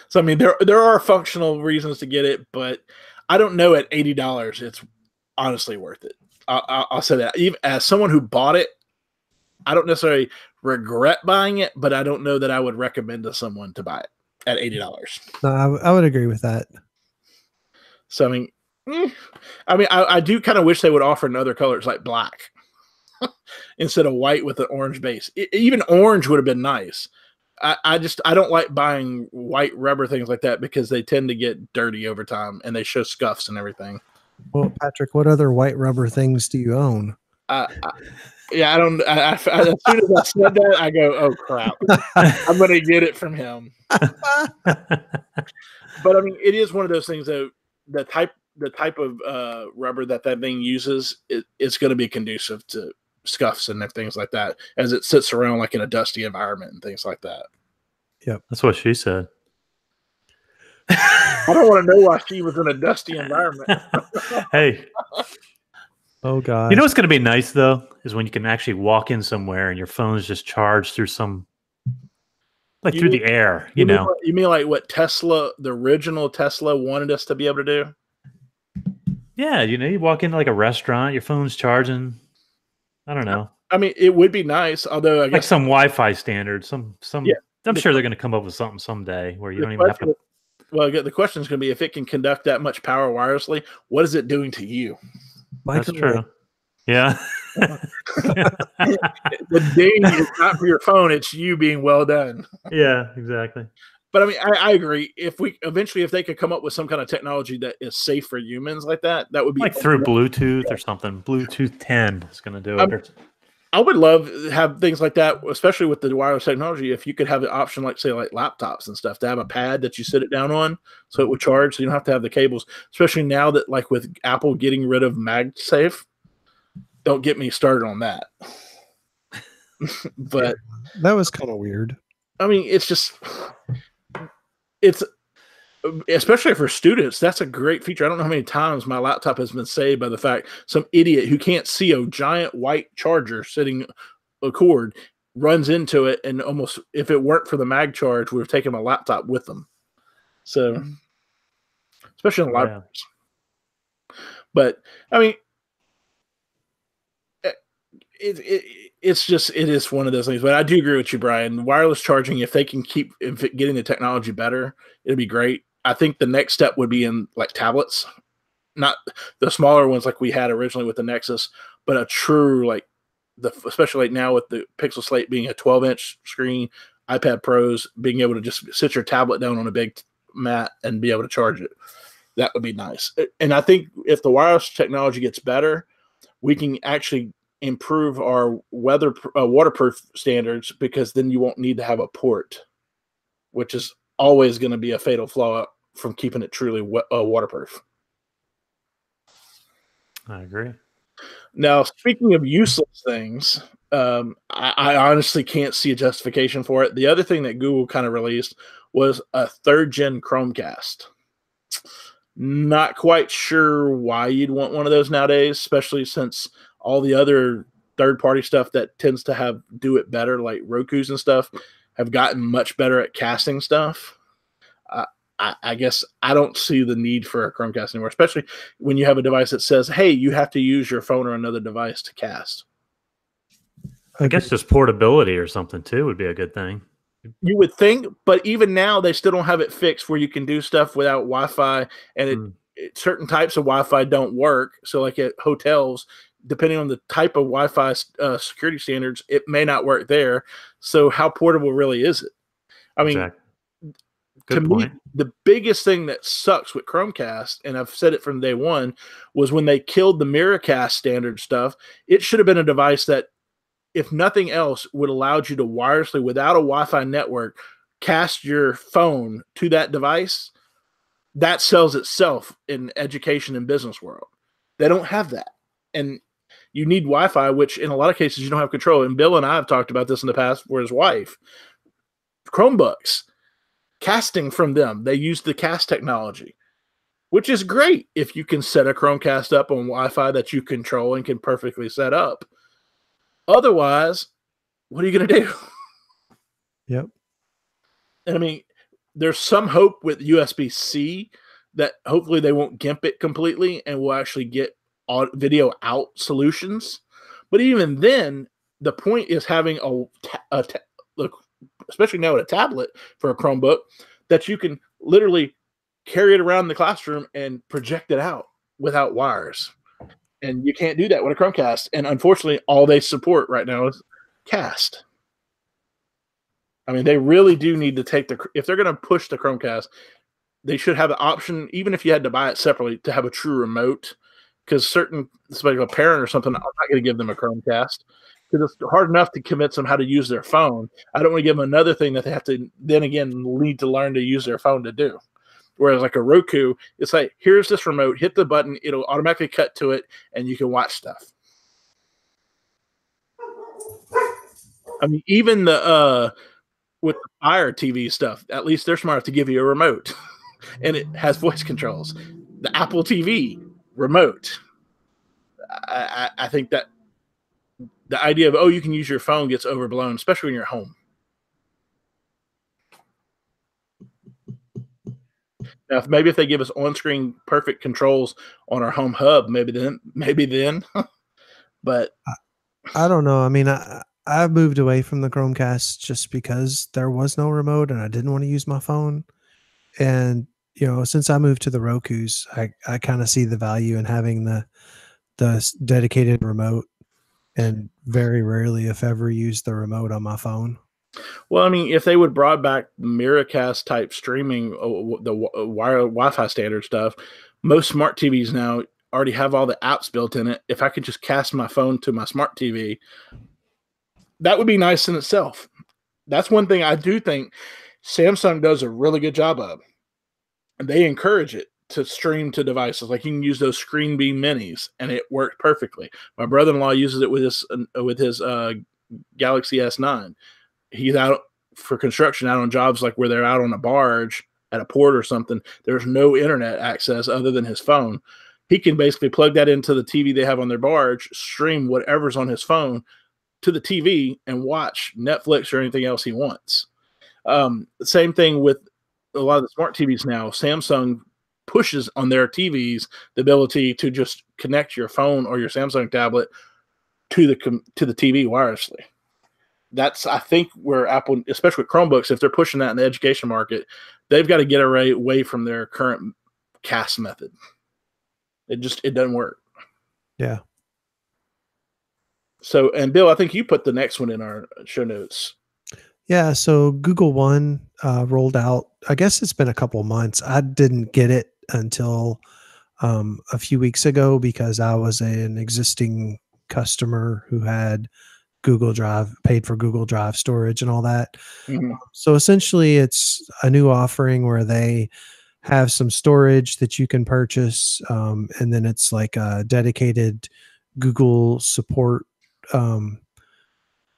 So I mean, there are functional reasons to get it, but I don't know at $80 it's honestly worth it. I'll say that. Even as someone who bought it, I don't necessarily regret buying it, but I don't know that I would recommend to someone to buy it at $80.
No, I would agree with that.
So I do kind of wish they would offer in other colors like black instead of white with an orange base. Even orange would have been nice. I don't like buying white rubber things like that because they tend to get dirty over time and they show scuffs and everything.
Well, Patrick, what other white rubber things do you own?
I don't. As soon as I said that, I go, "Oh crap! I'm going to get it from him." But I mean, it is one of those things that the type of rubber that thing uses, it's going to be conducive to scuffs and things like that as it sits around like in a dusty environment and things like that.
Yep,
that's what she said.
I don't want to know why she was in a dusty environment.
Hey.
Oh God!
You know what's going to be nice though is when you can actually walk in somewhere and your phone's just charged through through the air. You
mean like what Tesla, the original Tesla, wanted us to be able to do?
Yeah, you walk into like a restaurant, your phone's charging. I don't know.
I mean, it would be nice, although I guess
like some Wi-Fi standard. Some. Yeah, I'm sure they're going to come up with something someday where you don't even have to.
Well, the question is going to be if it can conduct that much power wirelessly, what is it doing to you?
That's true. Yeah.
The ding is not for your phone; it's you being well done.
Yeah, exactly.
But I mean, I agree. If they could come up with some kind of technology that is safe for humans like that, that would be
like through Bluetooth or something. Bluetooth 10 is going to do it.
I would love to have things like that, especially with the wireless technology. If you could have the option, like say, like laptops and stuff, to have a pad that you sit it down on, so it would charge, so you don't have to have the cables. Especially now that, like with Apple getting rid of MagSafe, don't get me started on that. But
that was kind of weird.
I mean, it's especially for students, that's a great feature. I don't know how many times my laptop has been saved by the fact some idiot who can't see a giant white charger sitting a cord runs into it, and almost if it weren't for the mag charge, we would have taken my laptop with them. So, especially in libraries. But I mean, it is one of those things. But I do agree with you, Brian. Wireless charging, if they can keep getting the technology better, it'd be great. I think the next step would be in like tablets, not the smaller ones like we had originally with the Nexus, but a true like especially like now with the Pixel Slate being a 12-inch screen, iPad Pros being able to just sit your tablet down on a big mat and be able to charge it. That would be nice. And I think if the wireless technology gets better, we can actually improve our waterproof standards, because then you won't need to have a port, which is always going to be a fatal flaw from keeping it truly waterproof.
I agree.
Now, speaking of useless things, I honestly can't see a justification for it. The other thing that Google kind of released was a 3rd-gen Chromecast. Not quite sure why you'd want one of those nowadays, especially since all the other third-party stuff that tends to do it better, like Roku's and stuff, have gotten much better at casting stuff. I guess I don't see the need for a Chromecast anymore, especially when you have a device that says, hey, you have to use your phone or another device to cast.
I guess just portability or something too would be a good thing.
You would think, but even now they still don't have it fixed where you can do stuff without Wi-Fi, and certain types of Wi-Fi don't work. So like at hotels, depending on the type of Wi-Fi security standards, it may not work there. So how portable really is it? I mean,
exactly. Good
to
point.
me, the biggest thing that sucks with Chromecast, and I've said it from day one, was when they killed the Miracast standard stuff. It should have been a device that, if nothing else, would allow you to wirelessly, without a Wi-Fi network, cast your phone to that device. That sells itself in education and business world. They don't have that. And you need Wi-Fi, which in a lot of cases you don't have control. And Bill and I have talked about this in the past for his wife. Chromebooks, casting from them, they use the cast technology, which is great if you can set a Chromecast up on Wi-Fi that you control and can perfectly set up. Otherwise, what are you going to do?
Yep.
And I mean, there's some hope with USB-C that hopefully they won't GIMP it completely and we'll actually get video out solutions. But even then, the point is having look, especially now with a tablet for a Chromebook, that you can literally carry it around the classroom and project it out without wires. And you can't do that with a Chromecast. And unfortunately, all they support right now is cast. I mean, they really do need to take if they're going to push the Chromecast, they should have the option, even if you had to buy it separately, to have a true remote. Because like a parent or something, I'm not going to give them a Chromecast, because it's hard enough to convince them how to use their phone. I don't want to give them another thing that they have to then again need to learn to use their phone to do. Whereas like a Roku, it's like, here's this remote, hit the button, it'll automatically cut to it, and you can watch stuff. I mean, even the with the Fire TV stuff, at least they're smart to give you a remote, and it has voice controls. The Apple TV remote, I think that the idea of, you can use your phone gets overblown, especially when you're home. Now, maybe if they give us on-screen perfect controls on our home hub, maybe then. But
I don't know. I mean, I moved away from the Chromecast just because there was no remote and I didn't want to use my phone. And since I moved to the Rokus, I kind of see the value in having the dedicated remote, and very rarely, if ever, use the remote on my phone.
Well, I mean, if they would brought back Miracast type streaming, the wire Wi-Fi standard stuff, most smart TVs now already have all the apps built in it. If I could just cast my phone to my smart TV, that would be nice in itself. That's one thing I do think Samsung does a really good job of. And they encourage it to stream to devices. Like you can use those Screen Beam Minis, and it worked perfectly. My brother-in-law uses it with his Galaxy S9. He's out for construction, out on jobs like where they're out on a barge at a port or something. There's no internet access other than his phone. He can basically plug that into the TV they have on their barge, stream whatever's on his phone to the TV and watch Netflix or anything else he wants. Same thing with a lot of the smart TVs now. Samsung pushes on their TVs the ability to just connect your phone or your Samsung tablet to the TV wirelessly. That's, I think, where Apple, especially with Chromebooks, if they're pushing that in the education market, they've got to get away from their current cast method. It doesn't work.
Yeah.
So, and Bill, I think you put the next one in our show notes.
Yeah. So Google One rolled out, I guess it's been a couple of months. I didn't get it until a few weeks ago because I was an existing customer who had Google Drive, paid for Google Drive storage and all that.
Mm-hmm.
So essentially it's a new offering where they have some storage that you can purchase. And then it's like a dedicated Google support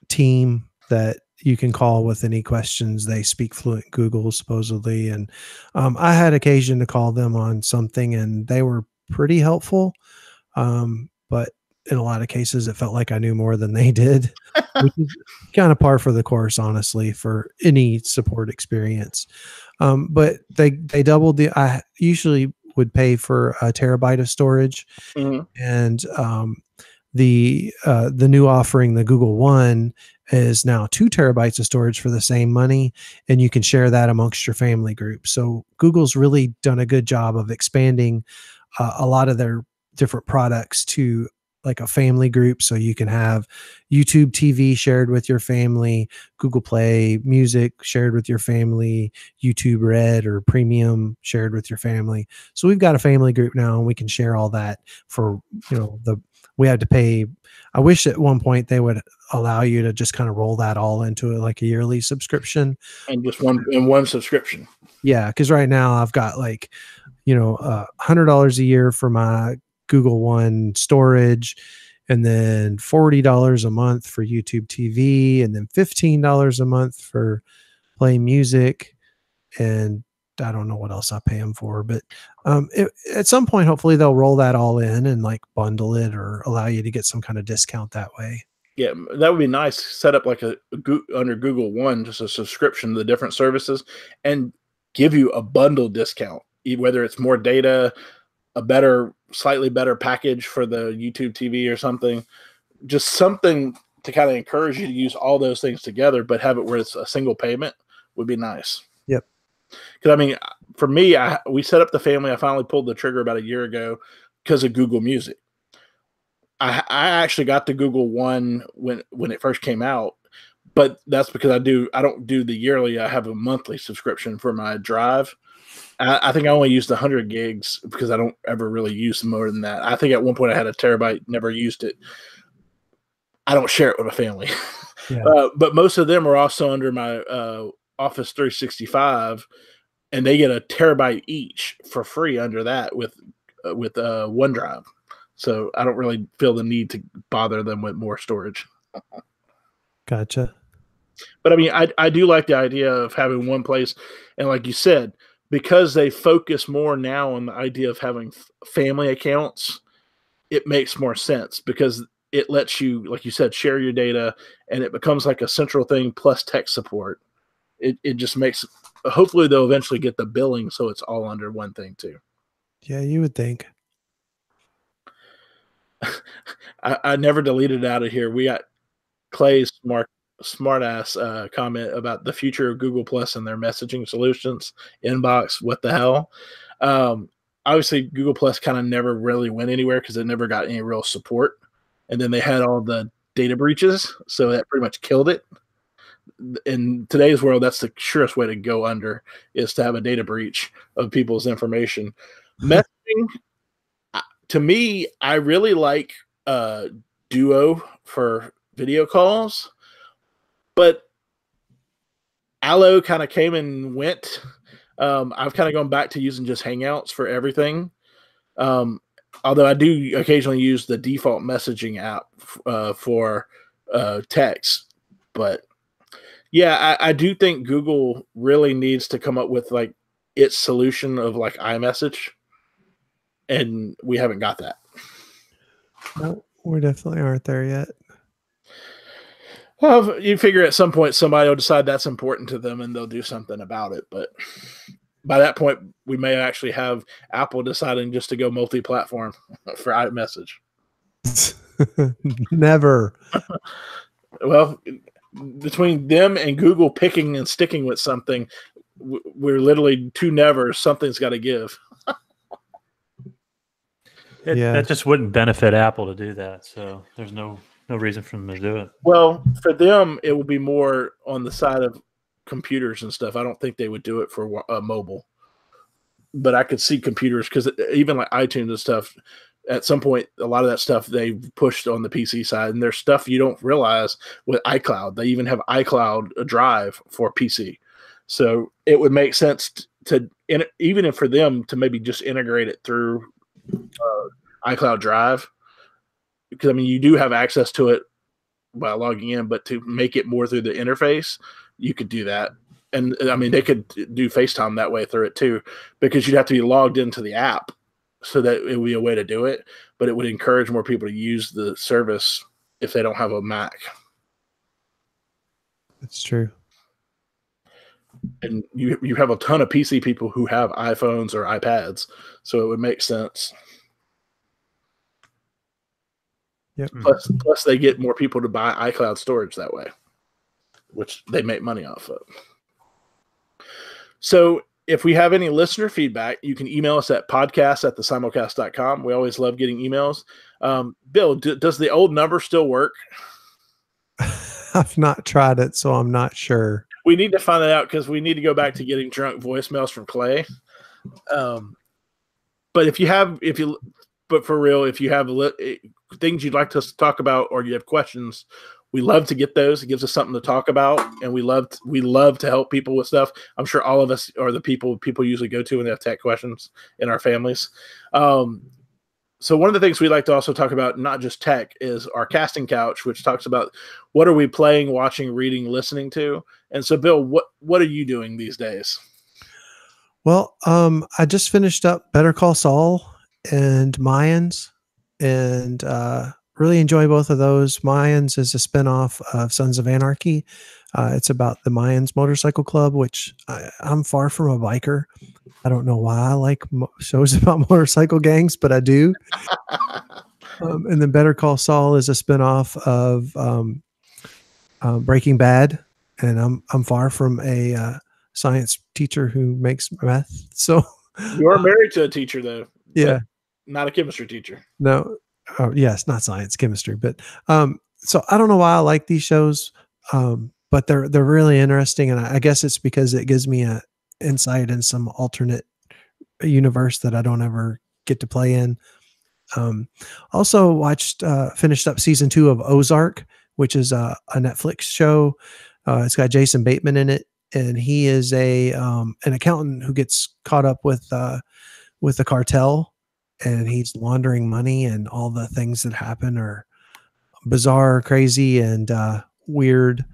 team that you can call with any questions. They speak fluent Google supposedly. And I had occasion to call them on something and they were pretty helpful. But in a lot of cases, it felt like I knew more than they did, which is kind of par for the course, honestly, for any support experience. But they doubled I usually would pay for a terabyte of storage.
Mm-hmm.
And the new offering, the Google One, is now 2 terabytes of storage for the same money, and you can share that amongst your family group. So Google's really done a good job of expanding a lot of their different products to like a family group. So you can have YouTube TV shared with your family, Google Play Music shared with your family, YouTube Red or Premium shared with your family. So we've got a family group now and we can share all that for, we had to pay. I wish at one point they would allow you to just kind of roll that all into like a yearly subscription.
And just one subscription.
Yeah. Cause right now I've got like, $100 a year for my Google One storage, and then $40 a month for YouTube TV, and then $15 a month for Play Music. And I don't know what else I pay them for, but at some point, hopefully they'll roll that all in and like bundle it or allow you to get some kind of discount that way.
Yeah, that would be nice. Set up like under Google One, just a subscription to the different services and give you a bundle discount, whether it's more data, a slightly better package for the YouTube TV or something, just something to kind of encourage you to use all those things together, but have it where it's a single payment would be nice.
Yep.
Because I mean, for me, we set up the family. I finally pulled the trigger about a year ago because of Google Music. I actually got the Google One when it first came out, but that's because I don't do the yearly. I have a monthly subscription for my Drive. I think I only used 100 gigs because I don't ever really use more than that. I think at one point I had a terabyte, never used it. I don't share it with my family. Yeah. But most of them are also under my Office 365, and they get a terabyte each for free under that with OneDrive. So I don't really feel the need to bother them with more storage.
Gotcha.
But I mean, I do like the idea of having one place, and like you said, because they focus more now on the idea of having family accounts, it makes more sense because it lets you, like you said, share your data, and it becomes like a central thing plus tech support. It just makes, hopefully they'll eventually get the billing so it's all under one thing too.
Yeah, you would think.
I never deleted it out of here. We got Clay's smartass comment about the future of Google Plus and their messaging solutions. Inbox, what the hell? Obviously, Google Plus kind of never really went anywhere because it never got any real support. And then they had all the data breaches, so that pretty much killed it. In today's world, that's the surest way to go under, is to have a data breach of people's information. Messaging, to me, I really like Duo for video calls, but Allo kind of came and went. I've kind of gone back to using just Hangouts for everything. Although I do occasionally use the default messaging app for text. But yeah, I do think Google really needs to come up with like its solution of like iMessage. And we haven't got that.
No, we definitely aren't there yet.
Well, you figure at some point somebody will decide that's important to them and they'll do something about it. But by that point, we may actually have Apple deciding just to go multi-platform for iMessage.
Never.
Well, between them and Google picking and sticking with something, we're literally two nevers. Something's got to give.
That just wouldn't benefit Apple to do that. So there's no reason for them to do it.
Well, for them, it would be more on the side of computers and stuff. I don't think they would do it for mobile. But I could see computers, because even like iTunes and stuff, at some point, a lot of that stuff they pushed on the PC side, and there's stuff you don't realize with iCloud. They even have iCloud Drive for PC. So it would make sense to even if for them to maybe just integrate it through iCloud Drive, because I mean you do have access to it by logging in, but to make it more through the interface, you could do that. And I mean they could do FaceTime that way through it too, because you'd have to be logged into the app, so that it would be a way to do it, but it would encourage more people to use the service if they don't have a Mac.
That's true.
And you have a ton of PC people who have iPhones or iPads, so it would make sense.
Yep.
Plus they get more people to buy iCloud storage that way, which they make money off of. So if we have any listener feedback, you can email us at podcast@thesimulcast.com. We always love getting emails. Bill, does the old number still work?
I've not tried it, so I'm not sure.
We need to find that out, because we need to go back to getting drunk voicemails from Clay. But for real, if you have things you'd like us to talk about, or you have questions, we love to get those. It gives us something to talk about, and we love to help people with stuff. I'm sure all of us are the people usually go to when they have tech questions in our families. So one of the things we like to also talk about, not just tech, is our casting couch, which talks about what are we playing, watching, reading, listening to. And so, Bill, what are you doing these days?
Well, I just finished up Better Call Saul and Mayans, and really enjoy both of those. Mayans is a spinoff of Sons of Anarchy. It's about the Mayans Motorcycle Club, which I'm far from a biker. I don't know why I like shows about motorcycle gangs, but I do. And then Better Call Saul is a spinoff of Breaking Bad, and I'm far from a science teacher who makes meth. So
you are married to a teacher, though.
Yeah,
not a chemistry teacher.
No, yes, not science, chemistry. But so I don't know why I like these shows, but they're really interesting, and I guess it's because it gives me a insight in some alternate universe that I don't ever get to play in. Also finished up season 2 of Ozark, which is a Netflix show. It's got Jason Bateman in it, and he is an accountant who gets caught up with the cartel, and he's laundering money, and all the things that happen are bizarre, crazy, and weird.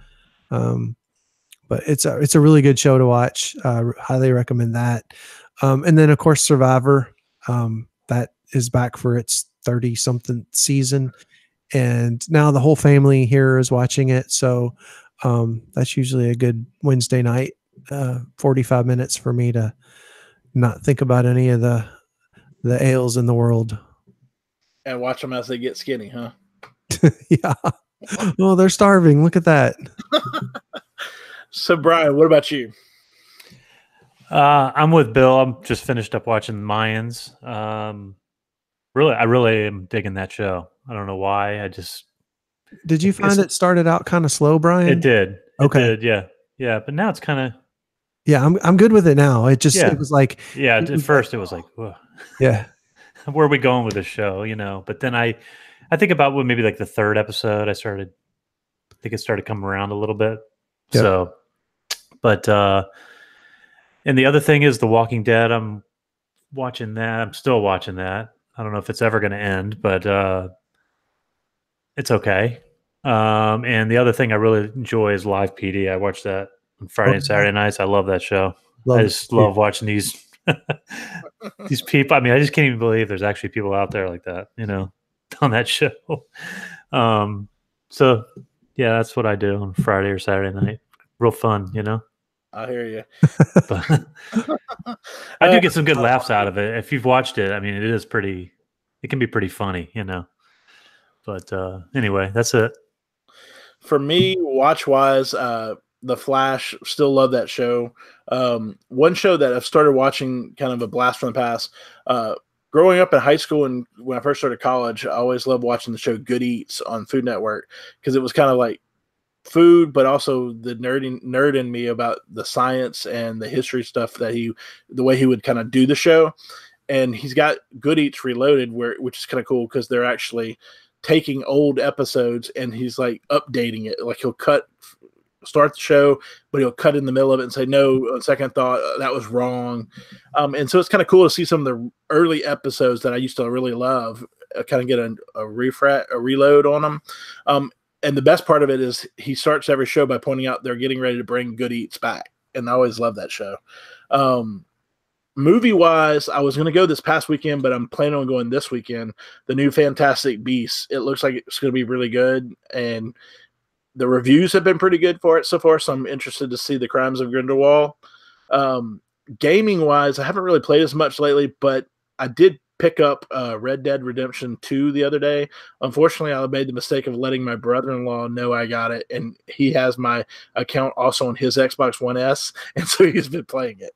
But it's a really good show to watch. Highly recommend that. And then of course Survivor, that is back for its 30-something season, and now the whole family here is watching it. So that's usually a good Wednesday night, 45 minutes for me to not think about any of the ails in the world.
And watch them as they get skinny, huh?
Yeah. Well, they're starving. Look at that.
So, Brian, what about you?
I'm with Bill. I'm just finished up watching Mayans. I really am digging that show. I don't know why.
Did you find it started out kind of slow, Brian?
It did.
Okay.
It did, yeah. But now it's kind of.
Yeah, I'm good with it now. It was like.
Yeah, at first it was like, whoa.
Yeah.
Where are we going with this show? But then I think about maybe like the third episode, I think it started coming around a little bit. Yep. So, but, and the other thing is The Walking Dead. I'm watching that. I'm still watching that. I don't know if it's ever going to end, but, it's okay. And the other thing I really enjoy is Live PD. I watch that on Friday and Saturday nights. I love that show. I just love watching these people. I mean, I just can't even believe there's actually people out there like that, on that show. So Yeah, that's what I do on Friday or Saturday night. Real fun, you know.
I hear you.
But I do get some good laughs out of it. If you've watched it, I mean, it is pretty. It can be pretty funny, you know. But anyway, that's it.
For me, watch wise, The Flash, still love that show. One show that I've started watching, kind of a blast from the past. Growing up in high school and when I first started college, I always loved watching the show Good Eats on Food Network because it was kind of like food, but also the nerd in me about the science and the history stuff the way he would kind of do the show. And he's got Good Eats Reloaded, which is kind of cool because they're actually taking old episodes and he's like updating it. Like he'll start the show, but he'll cut in the middle of it and say, no, on second thought, that was wrong. And so it's kind of cool to see some of the early episodes that I used to really love, kind of get a reload on them. And the best part of it is he starts every show by pointing out they're getting ready to bring Good Eats back. And I always love that show. Movie wise, I was going to go this past weekend, but I'm planning on going this weekend. The new Fantastic Beasts. It looks like it's going to be really good. And the reviews have been pretty good for it so far, so I'm interested to see the Crimes of Grindelwald. Gaming wise, I haven't really played as much lately, but I did pick up Red Dead Redemption 2 the other day. Unfortunately, I made the mistake of letting my brother-in-law know I got it, and he has my account also on his Xbox One S, and so he's been playing it.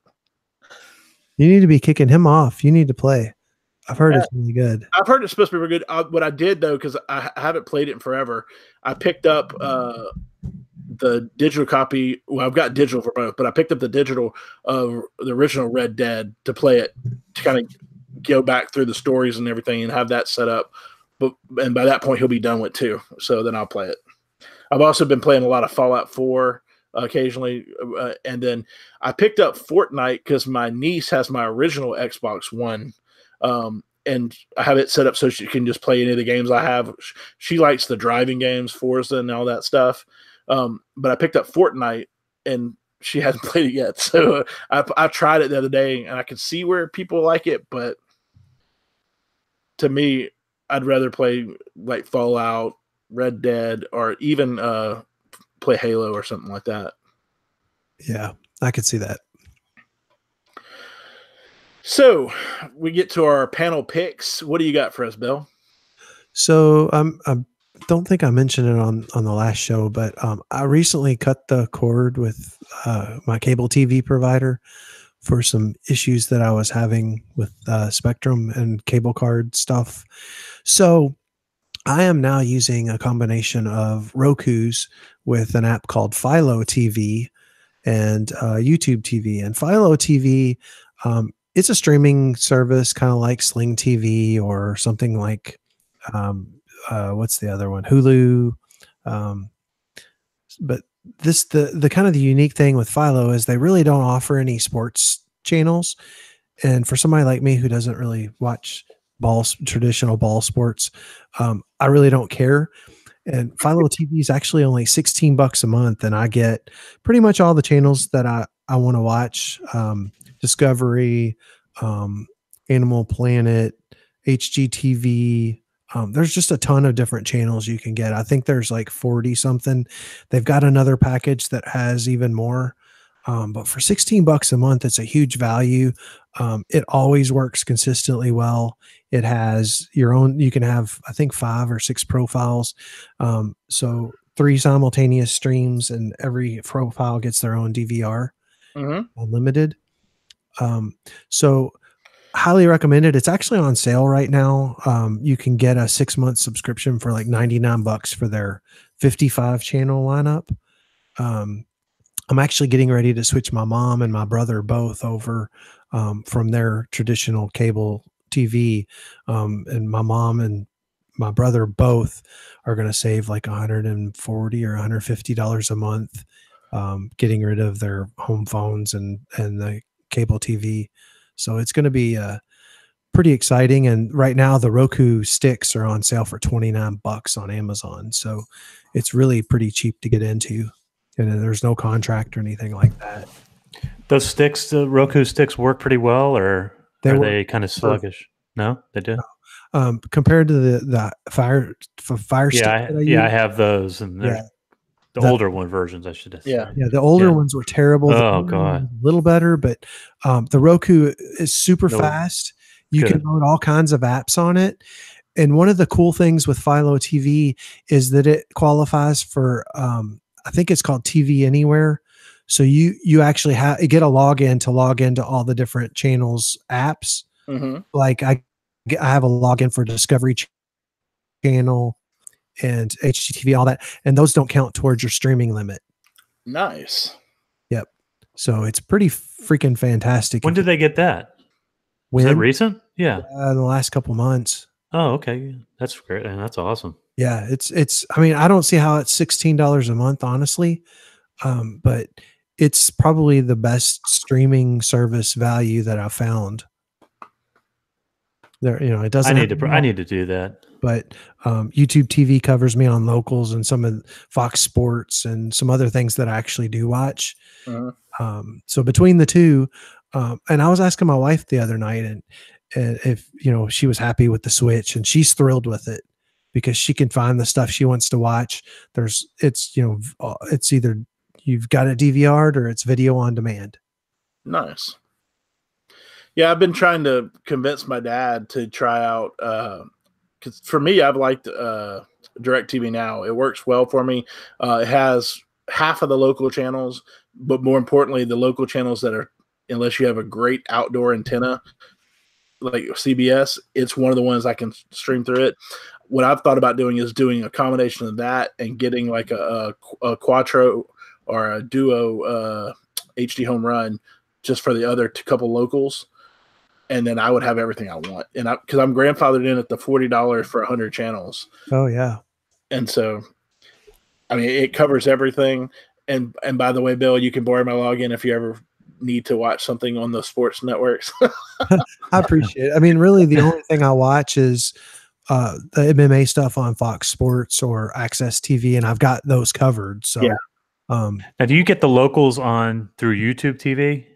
You need to be kicking him off. You need to play. I've heard it's really good.
I've heard it's supposed to be really good. What I did, though, because I haven't played it in forever, I picked up the digital copy. Well, I've got digital for both, but I picked up the digital of the original Red Dead to play it, to kind of go back through the stories and everything and have that set up. And by that point, he'll be done with 2. So then I'll play it. I've also been playing a lot of Fallout 4 occasionally. And then I picked up Fortnite because my niece has my original Xbox One. And I have it set up so she can just play any of the games I have. She likes the driving games, Forza and all that stuff. But I picked up Fortnite and she hasn't played it yet. So I tried it the other day and I could see where people like it. But to me, I'd rather play like Fallout, Red Dead, or even play Halo or something like that.
Yeah, I could see that.
So we get to our panel picks. What do you got for us, Bill?
So I don't think I mentioned it on the last show, but I recently cut the cord with my cable TV provider for some issues that I was having with Spectrum and cable card stuff. So I am now using a combination of Roku's with an app called Philo TV and YouTube TV. And Philo TV, it's a streaming service, kind of like Sling TV or something like, what's the other one? Hulu. But the kind of the unique thing with Philo is they really don't offer any sports channels. And for somebody like me who doesn't really watch traditional ball sports, I really don't care. And Philo TV is actually only $16 a month, and I get pretty much all the channels that I want to watch. Discovery, Animal Planet, HGTV. There's just a ton of different channels you can get. I think there's like 40 something. They've got another package that has even more. But for $16 a month, it's a huge value. It always works consistently well. It has your own, you can have, I think 5 or 6 profiles. So 3 simultaneous streams and every profile gets their own DVR, unlimited. So highly recommended. It's actually on sale right now. You can get a 6-month subscription for like $99 for their 55 channel lineup. I'm actually getting ready to switch my mom and my brother both over from their traditional cable TV. And my mom and my brother both are going to save like $140 or $150 a month, getting rid of their home phones and the cable TV. So it's going to be pretty exciting. And right now the Roku sticks are on sale for $29 on Amazon. So it's really pretty cheap to get into. And there's no contract or anything like that.
Those sticks, the Roku sticks, work pretty well, or are they kind of sluggish? No, they do.
No. Compared to the Fire Stick.
I have those, and The older one versions, I should have said.
Yeah, the older ones were terrible. The
Oh
older
god,
one was a little better, but the Roku is super
No,
fast. You
good.
can load all kinds of apps on it. And one of the cool things with Philo TV is that it qualifies for, I think it's called TV Anywhere. So you actually get a login to log into all the different channels apps.
Mm-hmm.
Like I have a login for Discovery Channel and HGTV, all that, and those don't count towards your streaming limit.
Nice.
Yep. So it's pretty freaking fantastic.
When did they get that? Was that recent? Yeah.
In the last couple months.
Oh, okay. That's great. And that's awesome.
Yeah, it's I mean, I don't see how it's $16 a month, honestly. But it's probably the best streaming service value that I've found. There, it doesn't.
I need to do that.
But YouTube TV covers me on locals and some of Fox Sports and some other things that I actually do watch. So between the two, and I was asking my wife the other night, and if she was happy with the switch, and she's thrilled with it because she can find the stuff she wants to watch. It's either you've got it DVR'd or it's video on demand.
Nice. Yeah, I've been trying to convince my dad to try out, because for me, I've liked DirecTV Now. It works well for me. It has half of the local channels, but more importantly, the local channels that are, unless you have a great outdoor antenna like CBS, it's one of the ones I can stream through it. What I've thought about doing is doing a combination of that and getting like a Quattro or a Duo HD home run just for the other couple locals. And then I would have everything I want. And because I'm grandfathered in at the $40 for 100 channels.
Oh yeah. And
so, I mean, it covers everything. And by the way, Bill, you can borrow my login if you ever need to watch something on the sports networks.
I appreciate it. I mean, really the only thing I watch is the MMA stuff on Fox Sports or Access TV, and I've got those covered. So
yeah.
Now, do you get the locals on through YouTube TV?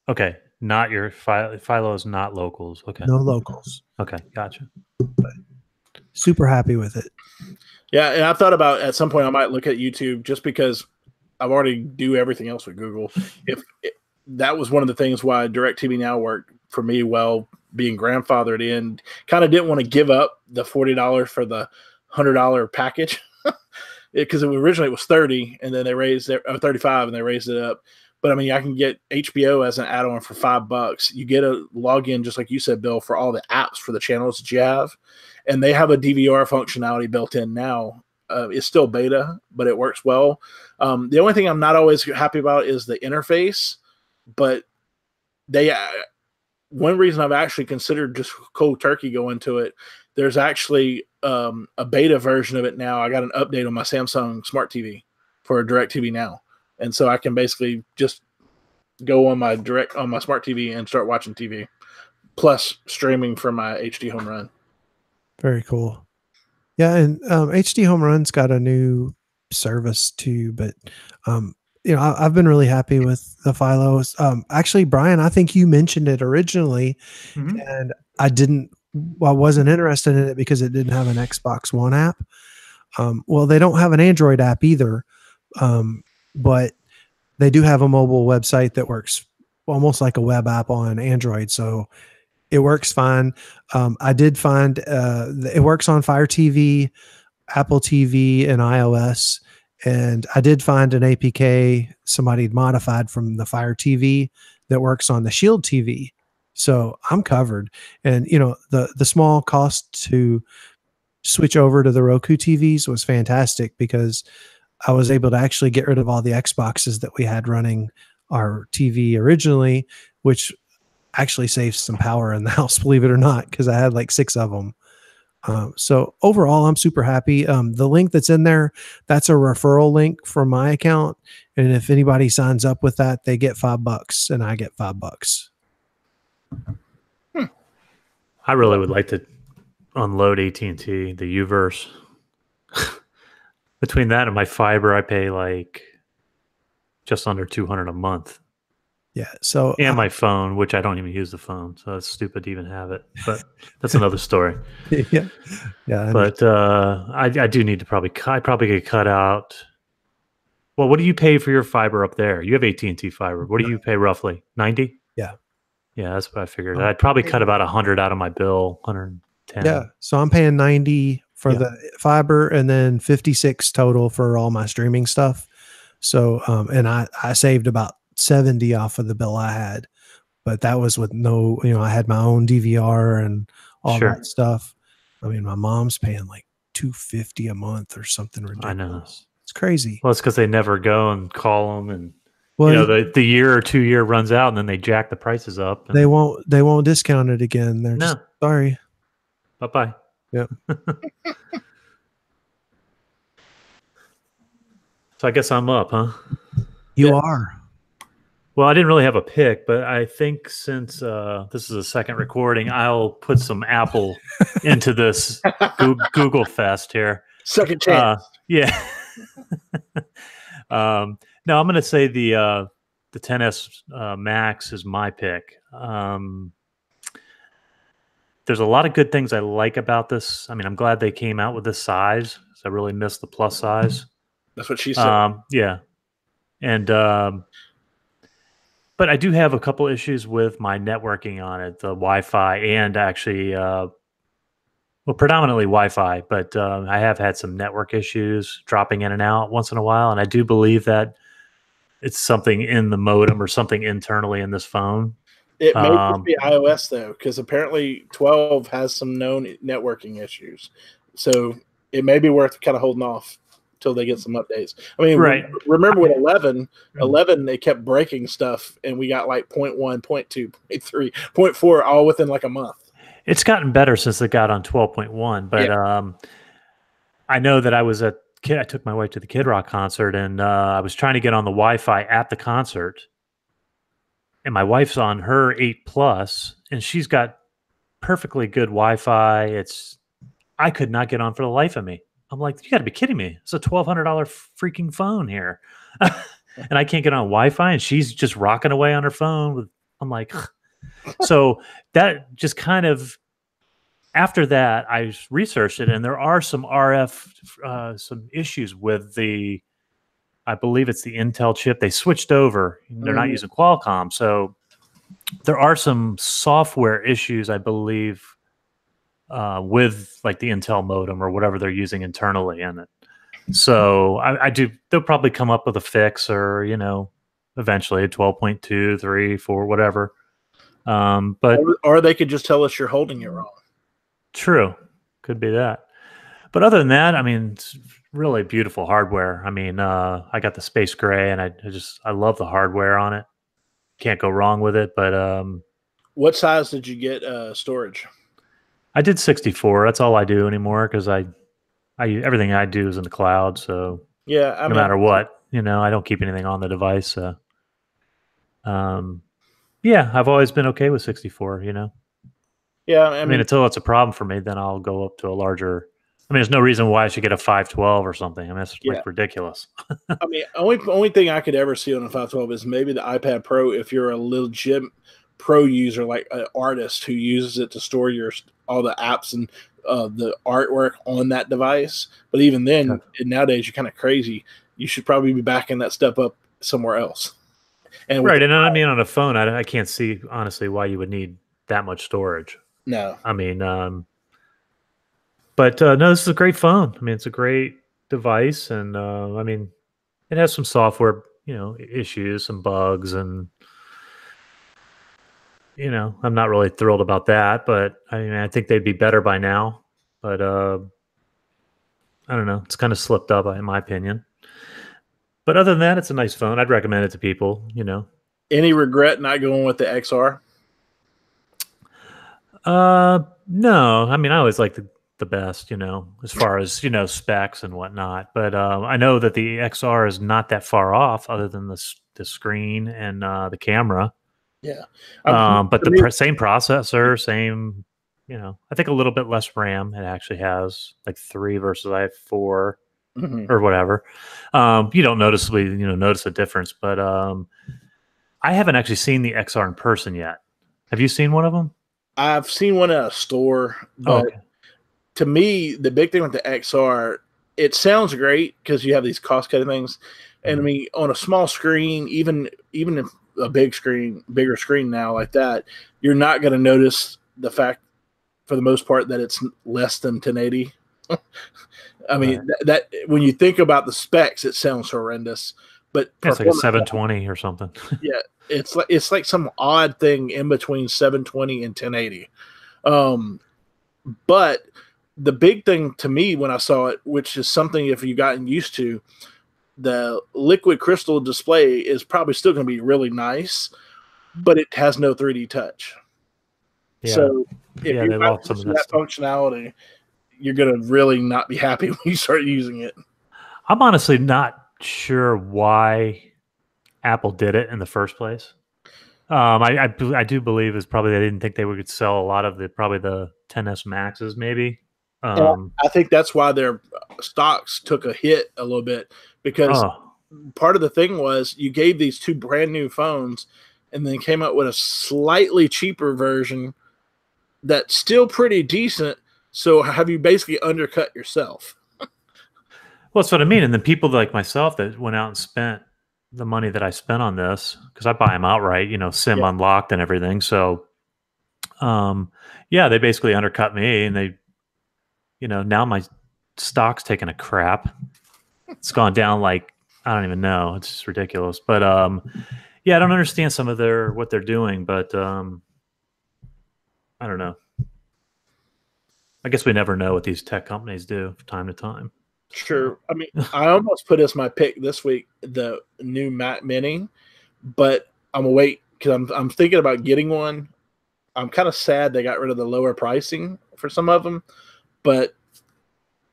Okay. Not your Philo is not locals. Okay.
No locals.
Okay. Gotcha.
But super happy with it.
Yeah. And I thought about at some point I might look at YouTube just because I've already do everything else with Google. That was one of the things why DirecTV Now worked for me well, being grandfathered in. Kind of didn't want to give up the $40 for the $100 package because originally it was $30 and then they raised it, or $35 and they raised it up. But I mean, I can get HBO as an add-on for $5. You get a login, just like you said, Bill, for all the apps for the channels that you have, and they have a DVR functionality built in now. It's still beta, but it works well. The only thing I'm not always happy about is the interface, but one reason I've actually considered just cold turkey going to it, there's actually a beta version of it now. I got an update on my Samsung Smart TV for DirecTV Now. And so I can basically just go on my Smart TV and start watching TV, plus streaming from my HD home run.
Very cool. Yeah, and HD home run's got a new service too, but I've been really happy with the Philos. Actually, Brian, I think you mentioned it originally, and I wasn't interested in it because it didn't have an Xbox One app. Well, they don't have an Android app either, but they do have a mobile website that works almost like a web app on Android, so it works fine. I did find it works on Fire TV, Apple TV, and iOS. And I did find an APK somebody modified from the Fire TV that works on the Shield TV. So I'm covered. And, the small cost to switch over to the Roku TVs was fantastic because I was able to actually get rid of all the Xboxes that we had running our TV originally, which actually saves some power in the house, believe it or not, because I had like 6 of them. So overall, I'm super happy. The link that's in there, that's a referral link from my account. And if anybody signs up with that, they get $5 and I get $5.
I really would like to unload AT&T, the Uverse. Between that and my fiber, I pay like just under $200 a month.
Yeah. So
and my phone, which I don't even use the phone, so it's stupid to even have it. But that's another story.
Yeah.
But I do need to I probably could cut out Well, what do you pay for your fiber up there? You have AT&T fiber. What do you pay roughly? 90?
Yeah.
Yeah, that's what I figured.
Oh,
I'd probably cut about 100 out of my bill, 110.
Yeah. So I'm paying 90 for
Yeah.
the fiber and then 56 total for all my streaming stuff. So, and I saved about 70 off of the bill I had, but that was with no, I had my own DVR and all
Sure.
that stuff. I mean, my mom's paying like $250 a month or something
I know.
ridiculous. It's crazy.
Well, it's because they never go and call them, and
Well,
the year or 2 year runs out, and then they jack the prices up. And
they won't discount it again. They're just sorry.
Bye bye.
Yeah.
So I guess I'm up, huh?
You are.
Well, I didn't really have a pick, but I think since this is a second recording, I'll put some Apple into this Google Fest here.
Second chance.
Yeah. No, I'm going to say the 10s Max is my pick. There's a lot of good things I like about this. I mean, I'm glad they came out with this size. I really miss the plus size.
That's what she said.
Yeah. And but I do have a couple issues with my networking on it, the Wi-Fi, and actually, predominantly Wi-Fi. But I have had some network issues dropping in and out once in a while, and I do believe that it's something in the modem or something internally in this phone.
It may just be iOS though, because apparently 12 has some known networking issues. So it may be worth kind of holding off till they get some updates. I mean, remember with 11, they kept breaking stuff, and we got like 0.1, 0.2, 0.3, 0.4 all within like a month.
It's gotten better since it got on 12.1, but I know that I took my wife to the Kid Rock concert, and I was trying to get on the Wi-Fi at the concert, and my wife's on her 8 Plus, and she's got perfectly good Wi-Fi. I could not get on for the life of me. I'm like, you got to be kidding me. It's a $1,200 freaking phone here. And I can't get on Wi-Fi, and she's just rocking away on her phone. I'm like, ugh. So that just kind of, after that, I researched it, and there are some RF, some issues with I believe it's the Intel chip. They switched over. They're not using Qualcomm. So there are some software issues, I believe, with like the Intel modem or whatever they're using internally in it. So they'll probably come up with a fix, or, eventually 12.2, 3, 4, whatever. But
or they could just tell us you're holding it wrong.
True. Could be that. But other than that, I mean, it's really beautiful hardware. I mean, I got the space gray, and I love the hardware on it. Can't go wrong with it. But
what size did you get storage?
I did 64. That's all I do anymore, because everything I do is in the cloud. So
yeah,
no matter what, I don't keep anything on the device. So yeah, I've always been okay with 64.
Yeah,
I mean, until it's a problem for me, then I'll go up to a larger. I mean, there's no reason why I should get a 512 or something. I mean, it's like ridiculous.
I mean, only thing I could ever see on a 512 is maybe the iPad Pro, if you're a legit pro user, like an artist who uses it to store all the apps and the artwork on that device. But even then, nowadays, you're kind of crazy. You should probably be backing that stuff up somewhere else.
And I mean, on a phone, I can't see, honestly, why you would need that much storage.
No.
I mean, but no, this is a great phone. I mean, it's a great device, and I mean, it has some software, issues, some bugs, and I'm not really thrilled about that. But I mean, I think they'd be better by now. But I don't know. It's kind of slipped up, in my opinion. But other than that, it's a nice phone. I'd recommend it to people.
Any regret not going with the XR?
No. I mean, I always like the best, as far as, specs and whatnot. But I know that the XR is not that far off, other than the screen and the camera.
Yeah.
But the same processor, same, I think a little bit less RAM. It actually has like 3 versus I have 4 or whatever. You don't notice a difference, but I haven't actually seen the XR in person yet. Have you seen one of them?
I've seen one at a store, but to me, the big thing with the XR, it sounds great because you have these cost cutting things. And I
Mhm.
mean, on a small screen, even if a bigger screen now like that, you're not going to notice the fact, for the most part, that it's less than 1080. I mean,
Right.
that when you think about the specs, it sounds horrendous, but
Yeah, it's like a
performance,
720 or something.
yeah, it's like some odd thing in between 720 and 1080. Um, but the big thing to me when I saw it, which is something if you've gotten used to, the liquid crystal display is probably still going to be really nice, but it has no 3D touch.
Yeah.
So if
Yeah,
you're
they
not
lost some of
using
that
that
stuff.
functionality, you're going to really not be happy when you start using it.
I'm honestly not sure why Apple did it in the first place. I do believe it's probably they didn't think they would sell a lot of probably the 10s Maxes maybe.
And I think that's why their stocks took a hit a little bit, because
Oh,
part of the thing was you gave these two brand new phones and then came out with a slightly cheaper version that's still pretty decent. So have you basically undercut yourself?
well, that's what I mean. And then people like myself that went out and spent the money that I spent on this because I buy them outright, SIM
Yeah.
unlocked and everything. So, yeah, they basically undercut me, and they, now my stock's taking a crap. It's gone down like I don't even know. It's just ridiculous. But yeah, I don't understand some of what they're doing, but I don't know. I guess we never know what these tech companies do from time to time.
Sure. I mean, I almost put as my pick this week the new Mac Mini, but I'm gonna wait because I'm thinking about getting one. I'm kind of sad they got rid of the lower pricing for some of them, but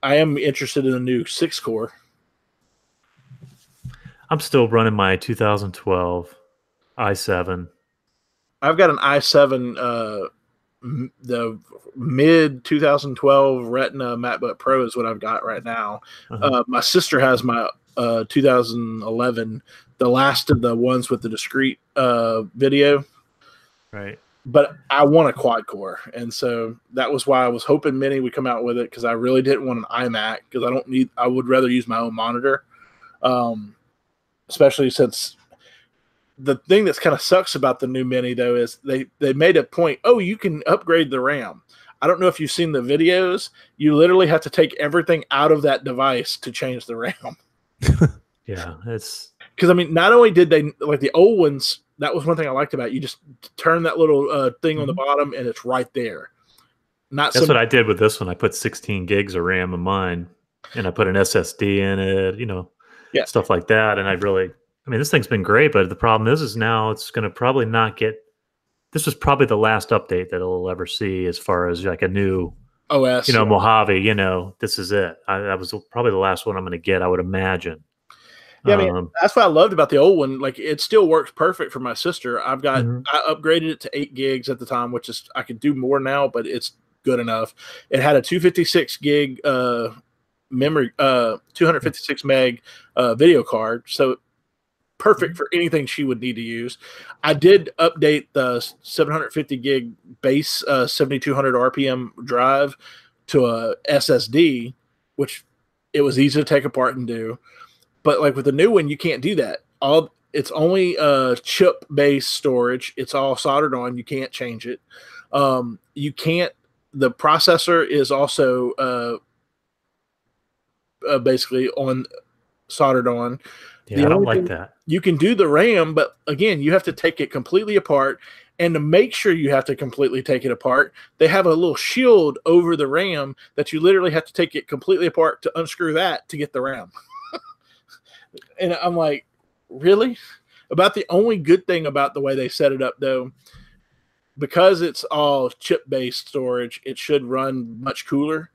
I am interested in a new 6-core.
I'm still running my 2012 i7.
I've got an i7, the mid 2012 Retina MacBook Pro is what I've got right now. My sister has my 2011, the last of the ones with the discrete video.
Right.
But I want a quad core, and so that was why I was hoping Mini would come out with it, because I really didn't want an iMac, because I would rather use my own monitor, especially since the thing that's kind of sucks about the new Mini though is they made a point. Oh, you can upgrade the RAM. I don't know if you've seen the videos. You literally have to take everything out of that device to change the RAM.
Yeah, it's
because I mean, not only did they, like the old ones, that was one thing I liked about it. You just turn that little thing on the bottom and it's right there.
That's what I did with this one. I put 16 gigs of RAM in mine, and I put an SSD in it, stuff like that. And this thing's been great, but the problem is now it's going to probably not get. This was probably the last update that it'll ever see as far as like a new
OS.
Mojave. This is it. That was probably the last one I'm going to get, I would imagine.
Yeah, I mean, that's what I loved about the old one. Like, it still works perfect for my sister. I upgraded it to 8 gigs at the time, which is, I could do more now, but it's good enough. It had a 256 gig memory, 256 meg video card. So perfect for anything she would need to use. I did update the 750 gig base 7200 RPM drive to a SSD, which it was easy to take apart and do. But like with the new one, you can't do that. It's only chip based storage. It's all soldered on. You can't change it. You can't. The processor is also basically soldered on.
Yeah, I don't like that.
You can do the RAM, but again, you have to take it completely apart. And to make sure you have to completely take it apart, they have a little shield over the RAM that you literally have to take it completely apart to unscrew that to get the RAM. And I'm like, really? About the only good thing about the way they set it up, though, because it's all chip-based storage, it should run much cooler.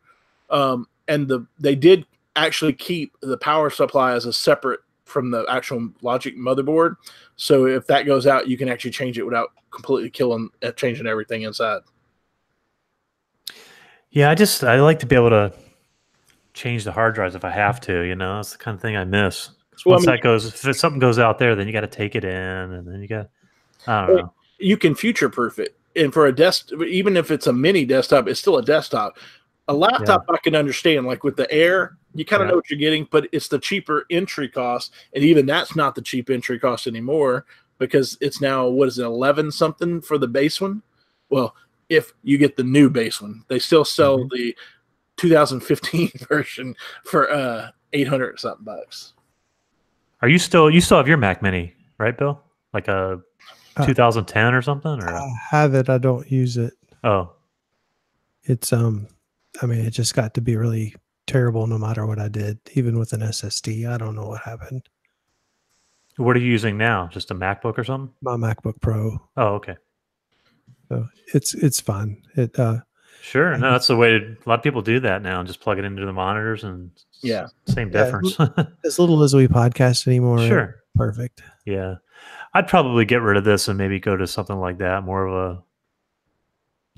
And they did actually keep the power supply as a separate from the actual Logic motherboard. So if that goes out, you can actually change it without completely changing everything inside.
Yeah, I like to be able to change the hard drives if I have to. That's the kind of thing I miss. Once if something goes out there, then you got to take it in, and then I don't know.
You can future-proof it, and for a desktop, even if it's a mini desktop, it's still a desktop. A laptop I can understand, like with the Air, you kind of
Yeah.
know what you're getting, but it's the cheaper entry cost, and even that's not the cheap entry cost anymore because it's now, what is it, 11 something for the base one? Well, if you get the new base one, they still sell the 2015 version for 800 something bucks.
You still have your Mac Mini, right, Bill? Like a 2010 or something, or
I have it. I don't use it.
oh,
It's I mean, it just got to be really terrible no matter what I did, even with an SSD. I don't know what happened.
what are you using now? Just a MacBook or something?
My MacBook Pro.
Oh, okay.
So it's fun. It
Sure. No, that's the way a lot of people do that now. Just plug it into the monitors and same difference.
as little as we podcast anymore.
Sure.
Perfect.
Yeah. I'd probably get rid of this and maybe go to something like that, more of a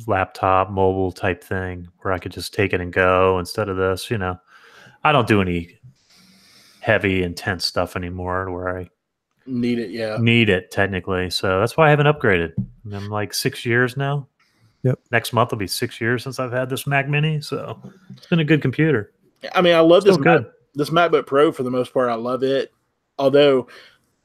laptop, mobile type thing where I could just take it and go instead of this. I don't do any heavy, intense stuff anymore where I
Need it,
need it technically. So that's why I haven't upgraded. I'm like 6 years now.
Yep.
Next month will be 6 years since I've had this Mac Mini. So it's been a good computer.
I mean, I love this
this
MacBook Pro for the most part. I love it. Although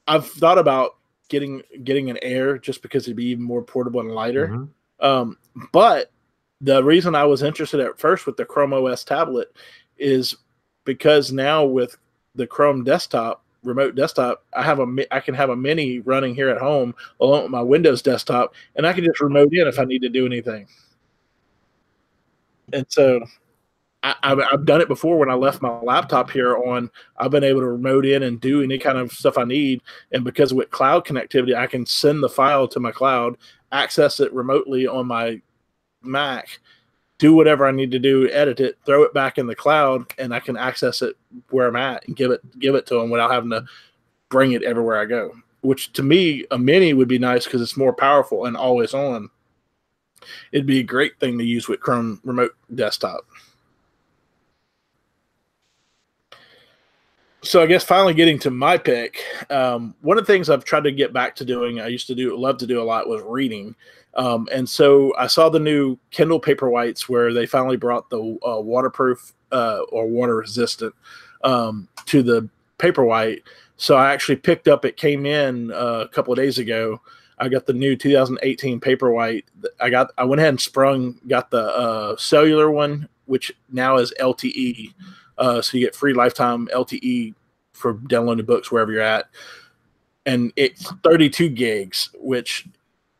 I've thought about getting an Air just because it'd be even more portable and lighter. But the reason I was interested at first with the Chrome OS tablet is because now with the Chrome desktop, remote desktop, I can have a mini running here at home along with my Windows desktop, and I can just remote in if I need to do anything. And so I've done it before when I left my laptop here on. I've been able to remote in and do any kind of stuff I need. And because with cloud connectivity, I can send the file to my cloud, access it remotely on my Mac, do whatever I need to do, edit it, throw it back in the cloud, and I can access it where I'm at and give it to them without having to bring it everywhere I go. Which to me, a mini would be nice because it's more powerful and always on. It'd be a great thing to use with Chrome Remote Desktop. So I guess finally getting to my pick, one of the things I've tried to get back to doing, I used to love to do a lot, was reading. And so I saw the new Kindle Paperwhites where they finally brought the waterproof or water resistant to the Paperwhite. So I actually picked up, it came in a couple of days ago. I got the new 2018 Paperwhite. I went ahead and got the cellular one, which now is LTE. So you get free lifetime LTE for downloading books wherever you're at. And it's 32 gigs, which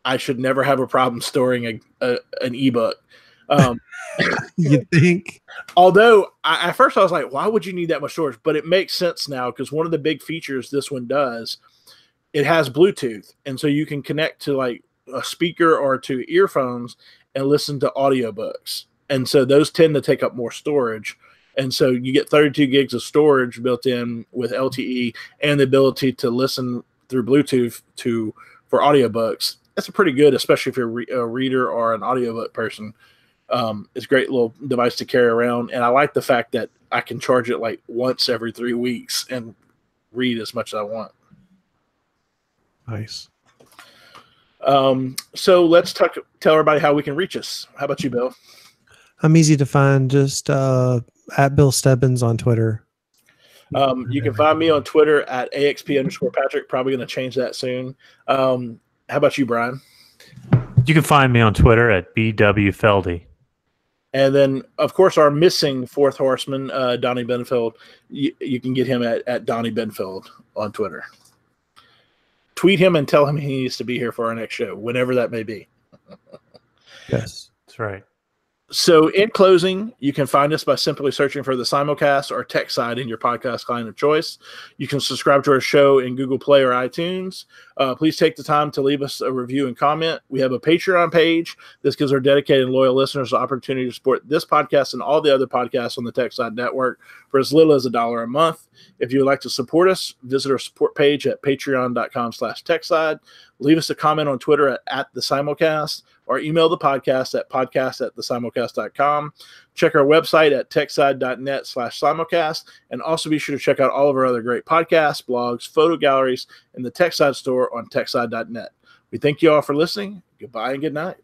I should never have a problem storing an ebook.
You think?
Although at first I was like, why would you need that much storage? But it makes sense now because one of the big features this one does, it has Bluetooth. And so you can connect to like a speaker or to earphones and listen to audiobooks. And so those tend to take up more storage. And so you get 32 gigs of storage built in with LTE and the ability to listen through Bluetooth for audiobooks. That's a pretty good, especially if you're a reader or an audiobook person. It's a great little device to carry around. And I like the fact that I can charge it like once every 3 weeks and read as much as I want.
Nice.
So let's tell everybody how we can reach us. How about you, Bill?
I'm easy to find. Just at Bill Stebbins on Twitter.
You can find me on Twitter at AXP_Patrick. Probably going to change that soon. How about you, Brian?
You can find me on Twitter at BW Feldy.
And then, of course, our missing fourth horseman, Donnie Benfield. You can get him at Donnie Benfield on Twitter. Tweet him and tell him he needs to be here for our next show, whenever that may be.
Yes,
that's right.
So in closing, you can find us by simply searching for the Simulcast or Tech Side in your podcast client of choice. You can subscribe to our show in Google Play or iTunes. Please take the time to leave us a review and comment. We have a Patreon page. This gives our dedicated and loyal listeners the opportunity to support this podcast and all the other podcasts on the Tech Side Network for as little as $1 a month. If you would like to support us, visit our support page at patreon.com/TechSide. Leave us a comment on Twitter at the Simulcast, or email the podcast at podcast@thesimulcast.com. Check our website at techside.net/simulcast, and also be sure to check out all of our other great podcasts, blogs, photo galleries, and the TechSide store on techside.net. We thank you all for listening. Goodbye and good night.